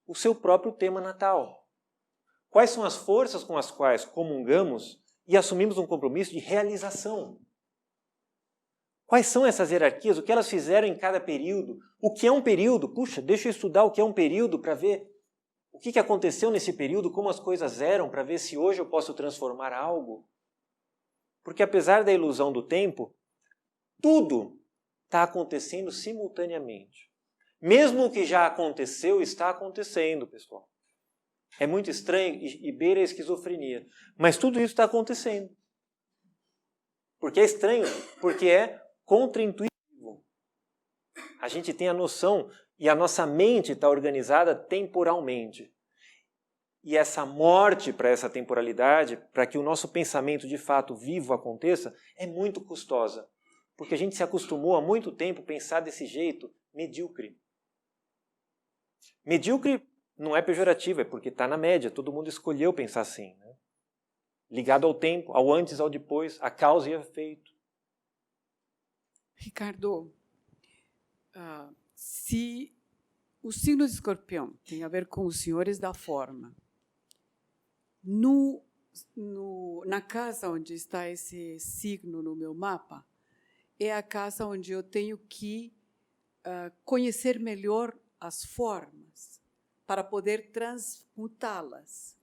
o seu próprio tema natal. Quais são as forças com as quais comungamos e assumimos um compromisso de realização? Quais são essas hierarquias? O que elas fizeram em cada período? O que é um período? Puxa, deixa eu estudar o que é um período para ver o que aconteceu nesse período, como as coisas eram, para ver se hoje eu posso transformar algo. Porque apesar da ilusão do tempo, tudo está acontecendo simultaneamente. Mesmo o que já aconteceu, está acontecendo, pessoal. É muito estranho e beira a esquizofrenia. Mas tudo isso está acontecendo. Porque é estranho, porque é contraintuitivo. A gente tem a noção e a nossa mente está organizada temporalmente. E essa morte para essa temporalidade, para que o nosso pensamento de fato vivo aconteça, é muito custosa. Porque a gente se acostumou há muito tempo a pensar desse jeito medíocre. Medíocre não é pejorativo, é porque está na média, todo mundo escolheu pensar assim. Né? Ligado ao tempo, ao antes, ao depois, a causa e efeito. Ricardo, se o signo de Escorpião tem a ver com os senhores da forma, na casa onde está esse signo no meu mapa, é a casa onde eu tenho que conhecer melhor as formas para poder transmutá-las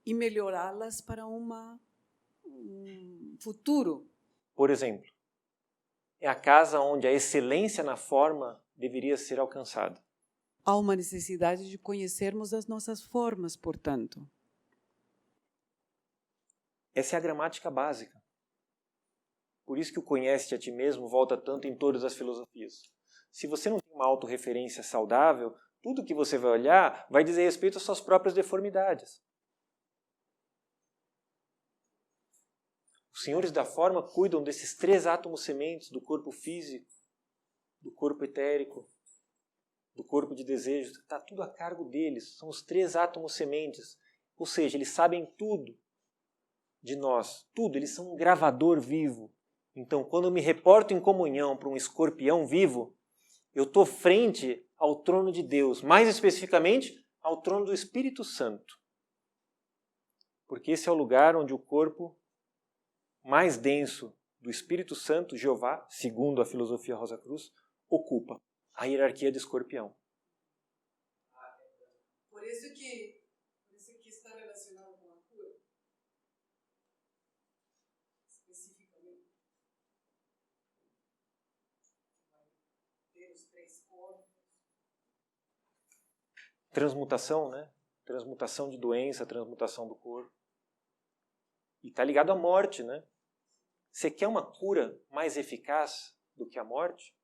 e melhorá-las para um futuro. Por exemplo, é a casa onde a excelência na forma deveria ser alcançada. Há uma necessidade de conhecermos as nossas formas, portanto. Essa é a gramática básica. Por isso que o conhece-te a ti mesmo volta tanto em todas as filosofias. Se você não tem uma autorreferência saudável, tudo que você vai olhar vai dizer respeito às suas próprias deformidades. Os senhores da forma cuidam desses 3 átomos sementes do corpo físico, do corpo etérico, do corpo de desejos. Está tudo a cargo deles. São os 3 átomos sementes. Ou seja, eles sabem tudo de nós. Tudo. Eles são um gravador vivo. Então, quando eu me reporto em comunhão para um escorpião vivo, eu estou frente ao trono de Deus. Mais especificamente, ao trono do Espírito Santo. Porque esse é o lugar onde o corpo mais denso do Espírito Santo, Jeová, segundo a filosofia Rosa Cruz, ocupa a hierarquia de escorpião. Por isso que está relacionado com a cura. Especificamente. Vai ter os 3 corpos. Transmutação, né? Transmutação de doença, transmutação do corpo. E está ligado à morte, né? Você quer uma cura mais eficaz do que a morte?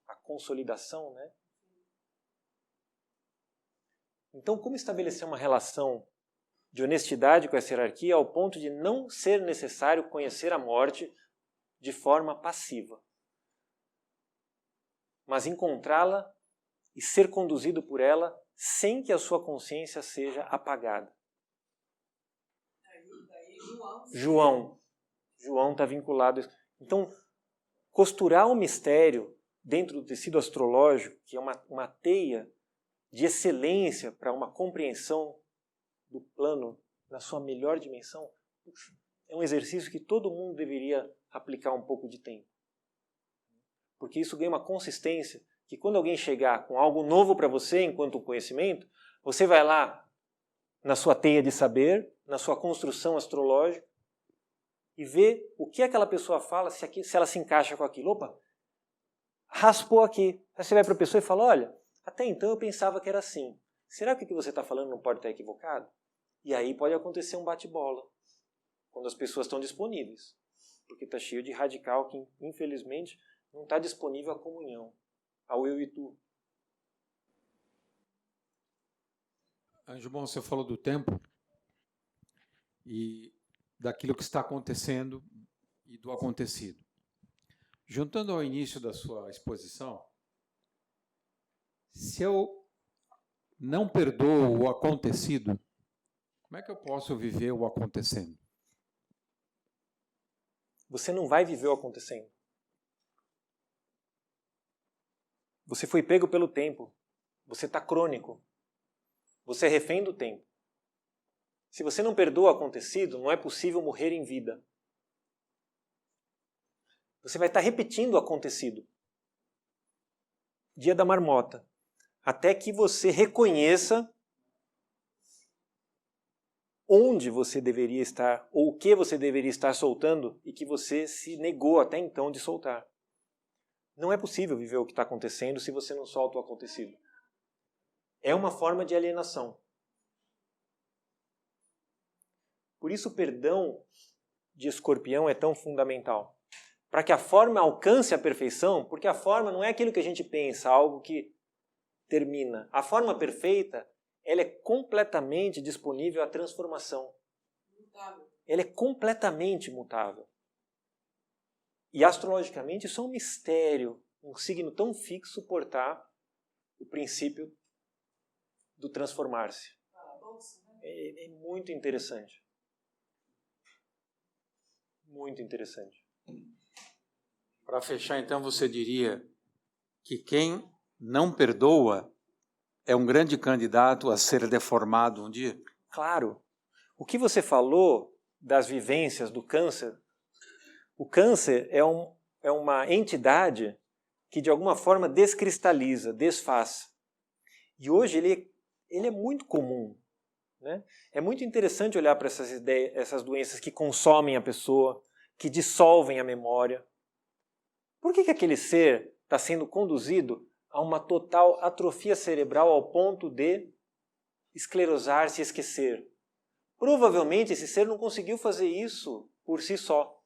A consolidação, né? Então, como estabelecer uma relação de honestidade com essa hierarquia ao ponto de não ser necessário conhecer a morte de forma passiva, mas encontrá-la e ser conduzido por ela sem que a sua consciência seja apagada? João está vinculado. Então, costurar o mistério dentro do tecido astrológico, que é uma teia de excelência para uma compreensão do plano na sua melhor dimensão, é um exercício que todo mundo deveria aplicar um pouco de tempo. Porque isso ganha uma consistência que quando alguém chegar com algo novo para você enquanto conhecimento, você vai lá na sua teia de saber, na sua construção astrológica, e ver o que aquela pessoa fala, se ela se encaixa com aquilo. Opa, raspou aqui. Aí você vai para a pessoa e fala, olha, até então eu pensava que era assim. Será que o que você está falando não pode estar equivocado? E aí pode acontecer um bate-bola, quando as pessoas estão disponíveis. Porque está cheio de radical que, infelizmente, não está disponível à comunhão, ao eu e tu. Anjo bom, você falou do tempo e daquilo que está acontecendo e do acontecido. Juntando ao início da sua exposição, se eu não perdoo o acontecido, como é que eu posso viver o acontecendo? Você não vai viver o acontecendo. Você foi pego pelo tempo. Você está crônico. Você é refém do tempo. Se você não perdoa o acontecido, não é possível morrer em vida. Você vai estar repetindo o acontecido. Dia da marmota. Até que você reconheça onde você deveria estar, ou o que você deveria estar soltando e que você se negou até então de soltar. Não é possível viver o que está acontecendo se você não solta o acontecido. É uma forma de alienação. Por isso o perdão de Escorpião é tão fundamental. Para que a forma alcance a perfeição, porque a forma não é aquilo que a gente pensa, algo que termina. A forma perfeita, ela é completamente disponível à transformação. Mutável. Ela é completamente mutável. E astrologicamente isso é um mistério, um signo tão fixo suportar o princípio do transformar-se. É muito interessante. Muito interessante. Para fechar, então, você diria que quem não perdoa é um grande candidato a ser deformado um dia? Claro. O que você falou das vivências do câncer, o câncer é uma entidade que de alguma forma descristaliza, desfaz. E hoje ele é muito comum. Né? É muito interessante olhar para essas doenças que consomem a pessoa, que dissolvem a memória. Por que aquele ser está sendo conduzido a uma total atrofia cerebral ao ponto de esclerosar-se e esquecer? Provavelmente esse ser não conseguiu fazer isso por si só.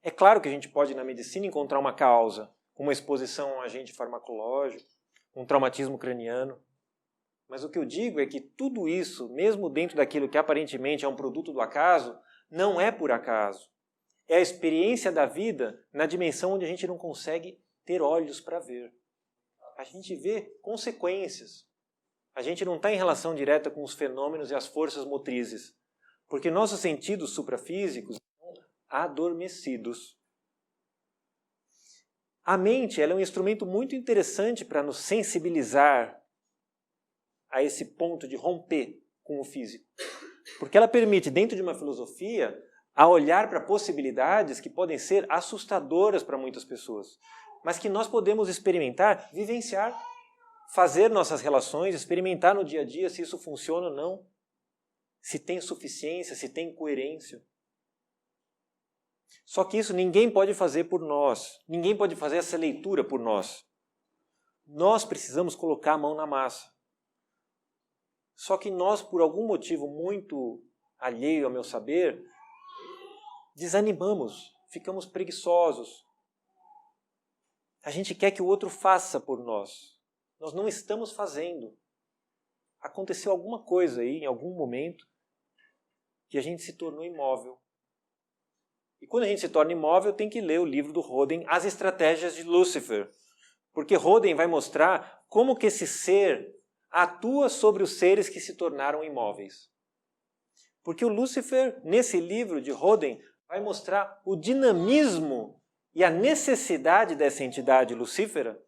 É claro que a gente pode, na medicina, encontrar uma causa, uma exposição a um agente farmacológico, um traumatismo craniano. Mas o que eu digo é que tudo isso, mesmo dentro daquilo que aparentemente é um produto do acaso, não é por acaso. É a experiência da vida na dimensão onde a gente não consegue ter olhos para ver. A gente vê consequências. A gente não está em relação direta com os fenômenos e as forças motrizes, porque nossos sentidos suprafísicos estão adormecidos. A mente ela é um instrumento muito interessante para nos sensibilizar a esse ponto de romper com o físico. Porque ela permite, dentro de uma filosofia, a olhar para possibilidades que podem ser assustadoras para muitas pessoas, mas que nós podemos experimentar, vivenciar, fazer nossas relações, experimentar no dia a dia se isso funciona ou não, se tem suficiência, se tem coerência. Só que isso ninguém pode fazer por nós, ninguém pode fazer essa leitura por nós. Nós precisamos colocar a mão na massa. Só que nós, por algum motivo muito alheio ao meu saber, desanimamos, ficamos preguiçosos. A gente quer que o outro faça por nós. Nós não estamos fazendo. Aconteceu alguma coisa aí, em algum momento, que a gente se tornou imóvel. E quando a gente se torna imóvel, tem que ler o livro do Roden, As Estratégias de Lúcifer. Porque Roden vai mostrar como que esse ser atua sobre os seres que se tornaram imóveis. Porque o Lúcifer, nesse livro de Roden, vai mostrar o dinamismo e a necessidade dessa entidade lucífera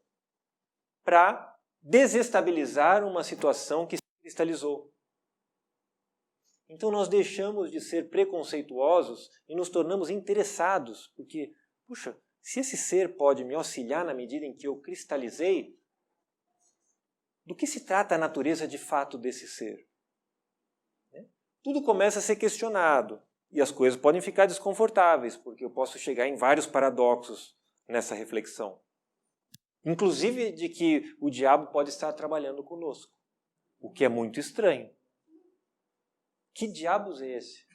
para desestabilizar uma situação que se cristalizou. Então nós deixamos de ser preconceituosos e nos tornamos interessados, porque, puxa, se esse ser pode me auxiliar na medida em que eu cristalizei, do que se trata a natureza de fato desse ser? tudo começa a ser questionado. E as coisas podem ficar desconfortáveis, porque eu posso chegar em vários paradoxos nessa reflexão. Inclusive de que o diabo pode estar trabalhando conosco, o que é muito estranho. Que diabos é esse?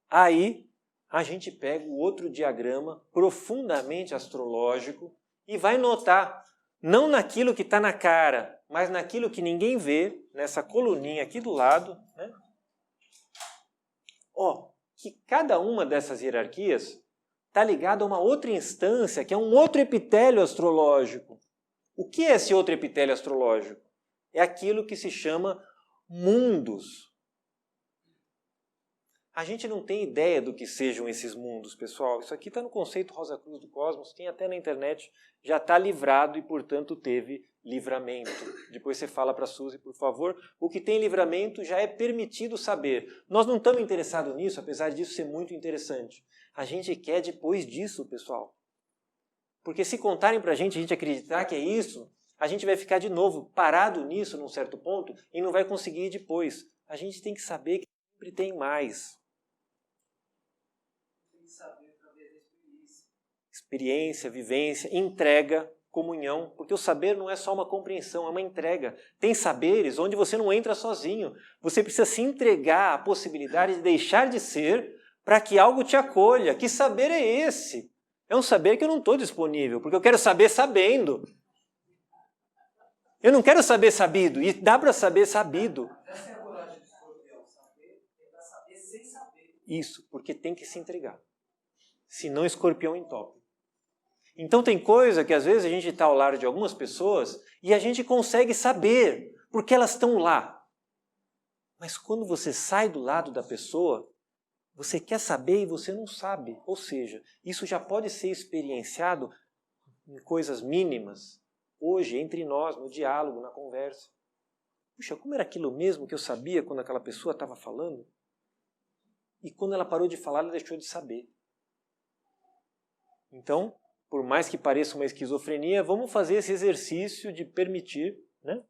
Aí a gente pega o outro diagrama profundamente astrológico e vai notar, não naquilo que está na cara, mas naquilo que ninguém vê, nessa coluninha aqui do lado, né? Que cada uma dessas hierarquias está ligada a uma outra instância, que é um outro epitélio astrológico. O que é esse outro epitélio astrológico? É aquilo que se chama mundos. A gente não tem ideia do que sejam esses mundos, pessoal. Isso aqui está no conceito Rosa Cruz do Cosmos, tem até na internet, já está livrado e, portanto, teve livramento. Depois você fala para a Suzy, por favor, o que tem livramento já é permitido saber. Nós não estamos interessados nisso, apesar disso ser muito interessante. A gente quer depois disso, pessoal. Porque se contarem para a gente acreditar que é isso, a gente vai ficar de novo parado nisso num certo ponto e não vai conseguir ir depois. A gente tem que saber que sempre tem mais. Experiência, vivência, entrega, comunhão, porque o saber não é só uma compreensão, é uma entrega. Tem saberes onde você não entra sozinho. Você precisa se entregar à possibilidade de deixar de ser para que algo te acolha. Que saber é esse? É um saber que eu não estou disponível, porque eu quero saber sabendo. Eu não quero saber sabido, e dá para saber sabido. Essa é a coragem do escorpião, saber é para saber sem saber. Isso, porque tem que se entregar. Senão o escorpião entope. Então tem coisa que às vezes a gente está ao lado de algumas pessoas e a gente consegue saber, porque elas estão lá. Mas quando você sai do lado da pessoa, você quer saber e você não sabe. Ou seja, isso já pode ser experienciado em coisas mínimas, hoje, entre nós, no diálogo, na conversa. Puxa, como era aquilo mesmo que eu sabia quando aquela pessoa estava falando? E quando ela parou de falar, ela deixou de saber. Então, por mais que pareça uma esquizofrenia, vamos fazer esse exercício de permitir, né,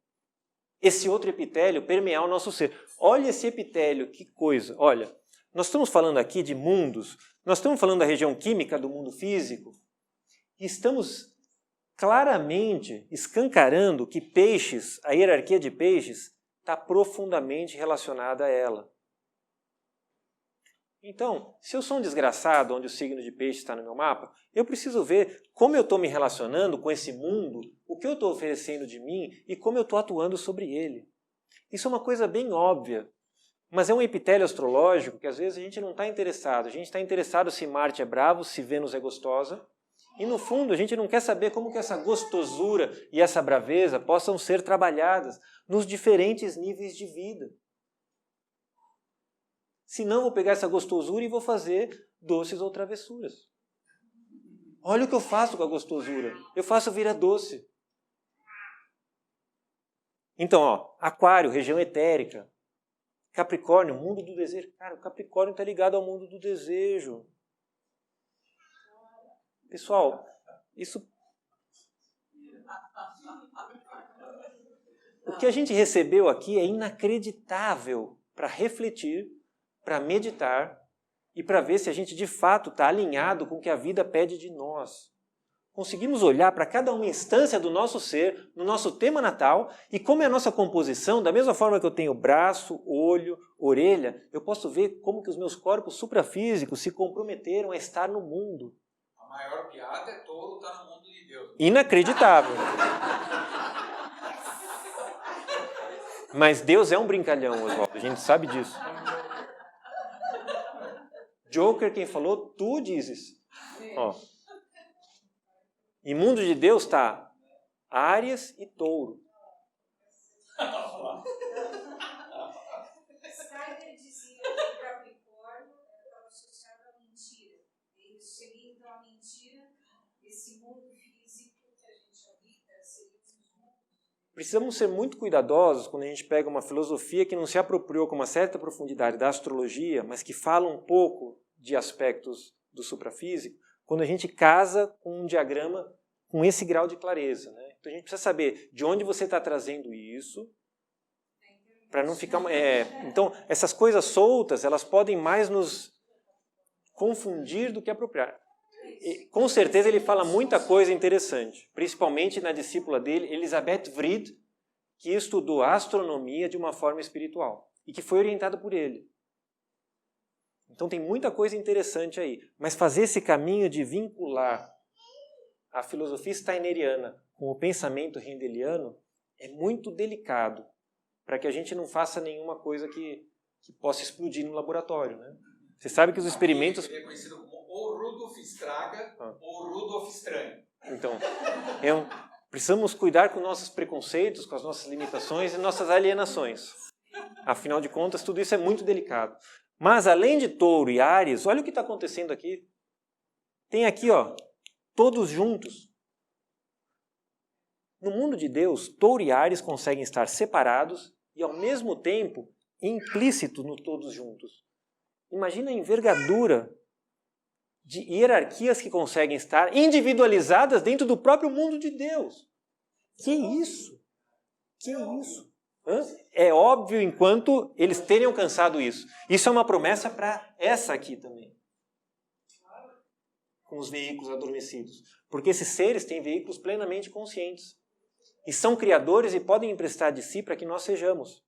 esse outro epitélio permear o nosso ser. Olha esse epitélio, que coisa. Olha, nós estamos falando aqui de mundos, nós estamos falando da região química do mundo físico, e estamos claramente escancarando que peixes, a hierarquia de peixes, está profundamente relacionada a ela. Então, se eu sou um desgraçado onde o signo de peixe está no meu mapa, eu preciso ver como eu estou me relacionando com esse mundo, o que eu estou oferecendo de mim e como eu estou atuando sobre ele. Isso é uma coisa bem óbvia, mas é um epitélio astrológico que às vezes a gente não está interessado. A gente está interessado se Marte é bravo, se Vênus é gostosa, e no fundo a gente não quer saber como que essa gostosura e essa braveza possam ser trabalhadas nos diferentes níveis de vida. Senão vou pegar essa gostosura e vou fazer doces ou travessuras. Olha o que eu faço com a gostosura. Eu faço virar doce. Então, Aquário, região etérica. Capricórnio, mundo do desejo. Cara, o Capricórnio está ligado ao mundo do desejo. Pessoal, isso... O que a gente recebeu aqui é inacreditável para refletir, para meditar e para ver se a gente de fato está alinhado com o que a vida pede de nós. Conseguimos olhar para cada uma instância do nosso ser, no nosso tema natal, e como é a nossa composição, da mesma forma que eu tenho braço, olho, orelha, eu posso ver como que os meus corpos suprafísicos se comprometeram a estar no mundo. A maior piada é touro estar no mundo de Deus. Inacreditável. Mas Deus é um brincalhão, Oswaldo, a gente sabe disso. Joker, quem falou, tu dizes. Em mundo de Deus está Áries e Touro. Steiner dizia que Capricórnio estava associado à mentira. Ele seria então a mentira, esse mundo físico que a gente habita, seria os mundos. Precisamos ser muito cuidadosos quando a gente pega uma filosofia que não se apropriou com uma certa profundidade da astrologia, mas que fala um pouco de aspectos do suprafísico, quando a gente casa com um diagrama com esse grau de clareza, né? Então a gente precisa saber de onde você está trazendo isso, para não ficar... Então, essas coisas soltas, elas podem mais nos confundir do que apropriar. E, com certeza ele fala muita coisa interessante, principalmente na discípula dele, Elisabeth Wright, que estudou astronomia de uma forma espiritual e que foi orientada por ele. Então tem muita coisa interessante aí, mas fazer esse caminho de vincular a filosofia steineriana com o pensamento hegeliano é muito delicado, para que a gente não faça nenhuma coisa que possa explodir no laboratório, né? Você sabe que os experimentos... Ele é conhecido como ou Rudolf Estraga ou Rudolf Estranho. Então, precisamos cuidar com nossos preconceitos, com as nossas limitações e nossas alienações. Afinal de contas, tudo isso é muito delicado. Mas, além de Touro e Áries, olha o que está acontecendo aqui. Tem aqui, ó, todos juntos. No mundo de Deus, Touro e Áries conseguem estar separados e, ao mesmo tempo, implícitos no todos juntos. Imagina a envergadura de hierarquias que conseguem estar individualizadas dentro do próprio mundo de Deus. Que isso? Que isso? É óbvio enquanto eles terem alcançado isso. Isso é uma promessa para essa aqui também. Com os veículos adormecidos. Porque esses seres têm veículos plenamente conscientes. E são criadores e podem emprestar de si para que nós sejamos.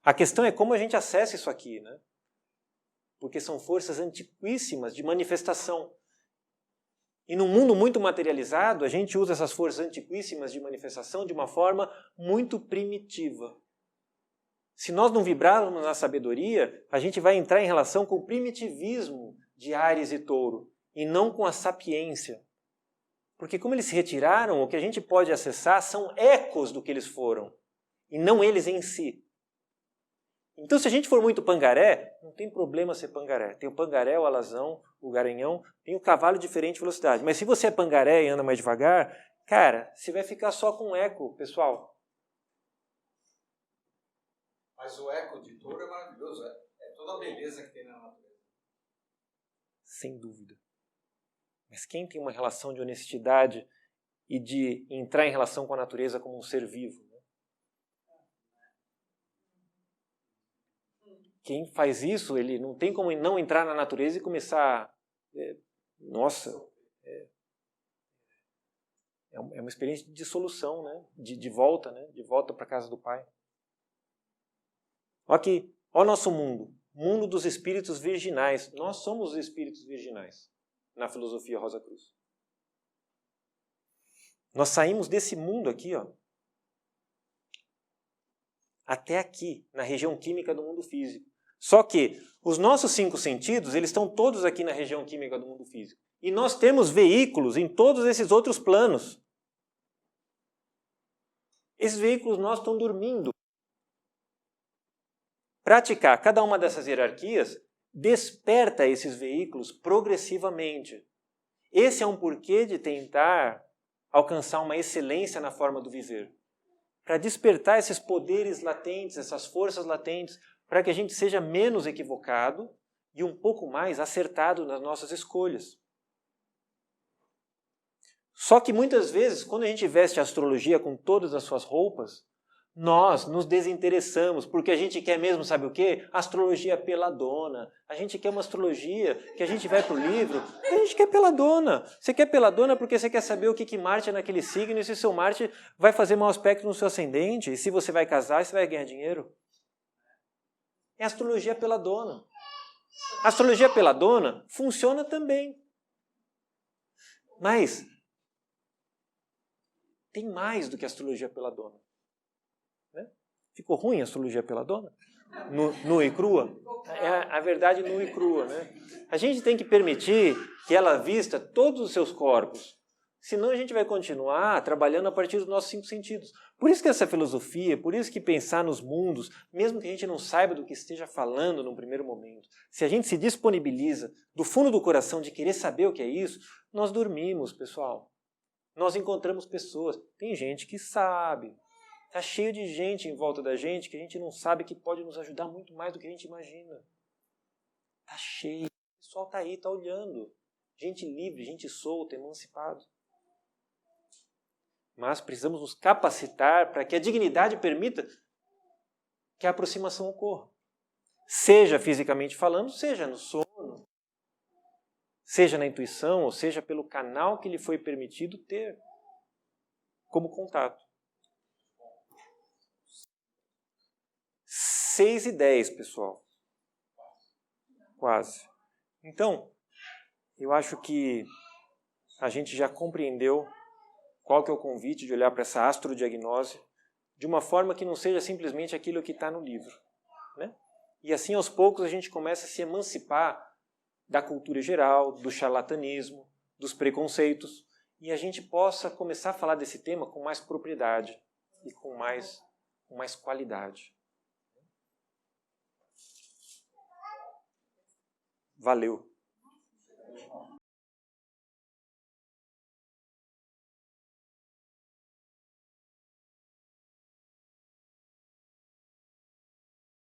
A questão é como a gente acessa isso aqui, né? Porque são forças antiquíssimas de manifestação. E num mundo muito materializado, a gente usa essas forças antiquíssimas de manifestação de uma forma muito primitiva. Se nós não vibrarmos na sabedoria, a gente vai entrar em relação com o primitivismo de Áries e Touro, e não com a sapiência. Porque como eles se retiraram, o que a gente pode acessar são ecos do que eles foram, e não eles em si. Então, se a gente for muito pangaré, não tem problema ser pangaré. Tem o pangaré, o alazão, o garanhão, tem o cavalo de diferente velocidade. Mas se você é pangaré e anda mais devagar, cara, você vai ficar só com eco, pessoal. Mas o eco de Touro é maravilhoso, é toda a beleza que tem na natureza. Sem dúvida. Mas quem tem uma relação de honestidade e de entrar em relação com a natureza como um ser vivo? Quem faz isso, ele não tem como não entrar na natureza e começar... É uma experiência de dissolução, né? De volta, né? De volta para a casa do Pai. Olha aqui, olha o nosso mundo. Mundo dos espíritos virginais. Nós somos os espíritos virginais, na filosofia Rosa Cruz. Nós saímos desse mundo aqui, ó, até aqui, na região química do mundo físico. Só que os nossos 5 sentidos, eles estão todos aqui na região química do mundo físico. E nós temos veículos em todos esses outros planos. Esses veículos nós estão dormindo. Praticar cada uma dessas hierarquias desperta esses veículos progressivamente. Esse é um porquê de tentar alcançar uma excelência na forma do viver. Para despertar esses poderes latentes, essas forças latentes, para que a gente seja menos equivocado e um pouco mais acertado nas nossas escolhas. Só que muitas vezes, quando a gente veste a astrologia com todas as suas roupas, nós nos desinteressamos, porque a gente quer mesmo, sabe o quê? Astrologia peladona. A gente quer uma astrologia que a gente vai para o livro, a gente quer peladona. Você quer peladona porque você quer saber o que Marte é naquele signo e se seu Marte vai fazer mau aspecto no seu ascendente, e se você vai casar e se vai ganhar dinheiro. É astrologia peladona. A astrologia peladona funciona também. Mas tem mais do que a astrologia peladona. Né? Ficou ruim a astrologia peladona? Nua e crua? É a verdade nua e crua. Né? A gente tem que permitir que ela vista todos os seus corpos. Senão a gente vai continuar trabalhando a partir dos nossos 5 sentidos. Por isso que essa filosofia, por isso que pensar nos mundos, mesmo que a gente não saiba do que esteja falando num primeiro momento, se a gente se disponibiliza do fundo do coração de querer saber o que é isso, nós dormimos, pessoal. Nós encontramos pessoas. Tem gente que sabe. Está cheio de gente em volta da gente que a gente não sabe que pode nos ajudar muito mais do que a gente imagina. Está cheio. O pessoal está aí, está olhando. Gente livre, gente solta, emancipado. mas precisamos nos capacitar para que a dignidade permita que a aproximação ocorra. Seja fisicamente falando, seja no sono, seja na intuição, ou seja pelo canal que lhe foi permitido ter como contato. 6:10, pessoal. Quase. Então, eu acho que a gente já compreendeu qual que é o convite de olhar para essa astrodiagnose de uma forma que não seja simplesmente aquilo que está no livro, né? E assim, aos poucos, a gente começa a se emancipar da cultura geral, do charlatanismo, dos preconceitos, e a gente possa começar a falar desse tema com mais propriedade e com mais qualidade. Valeu!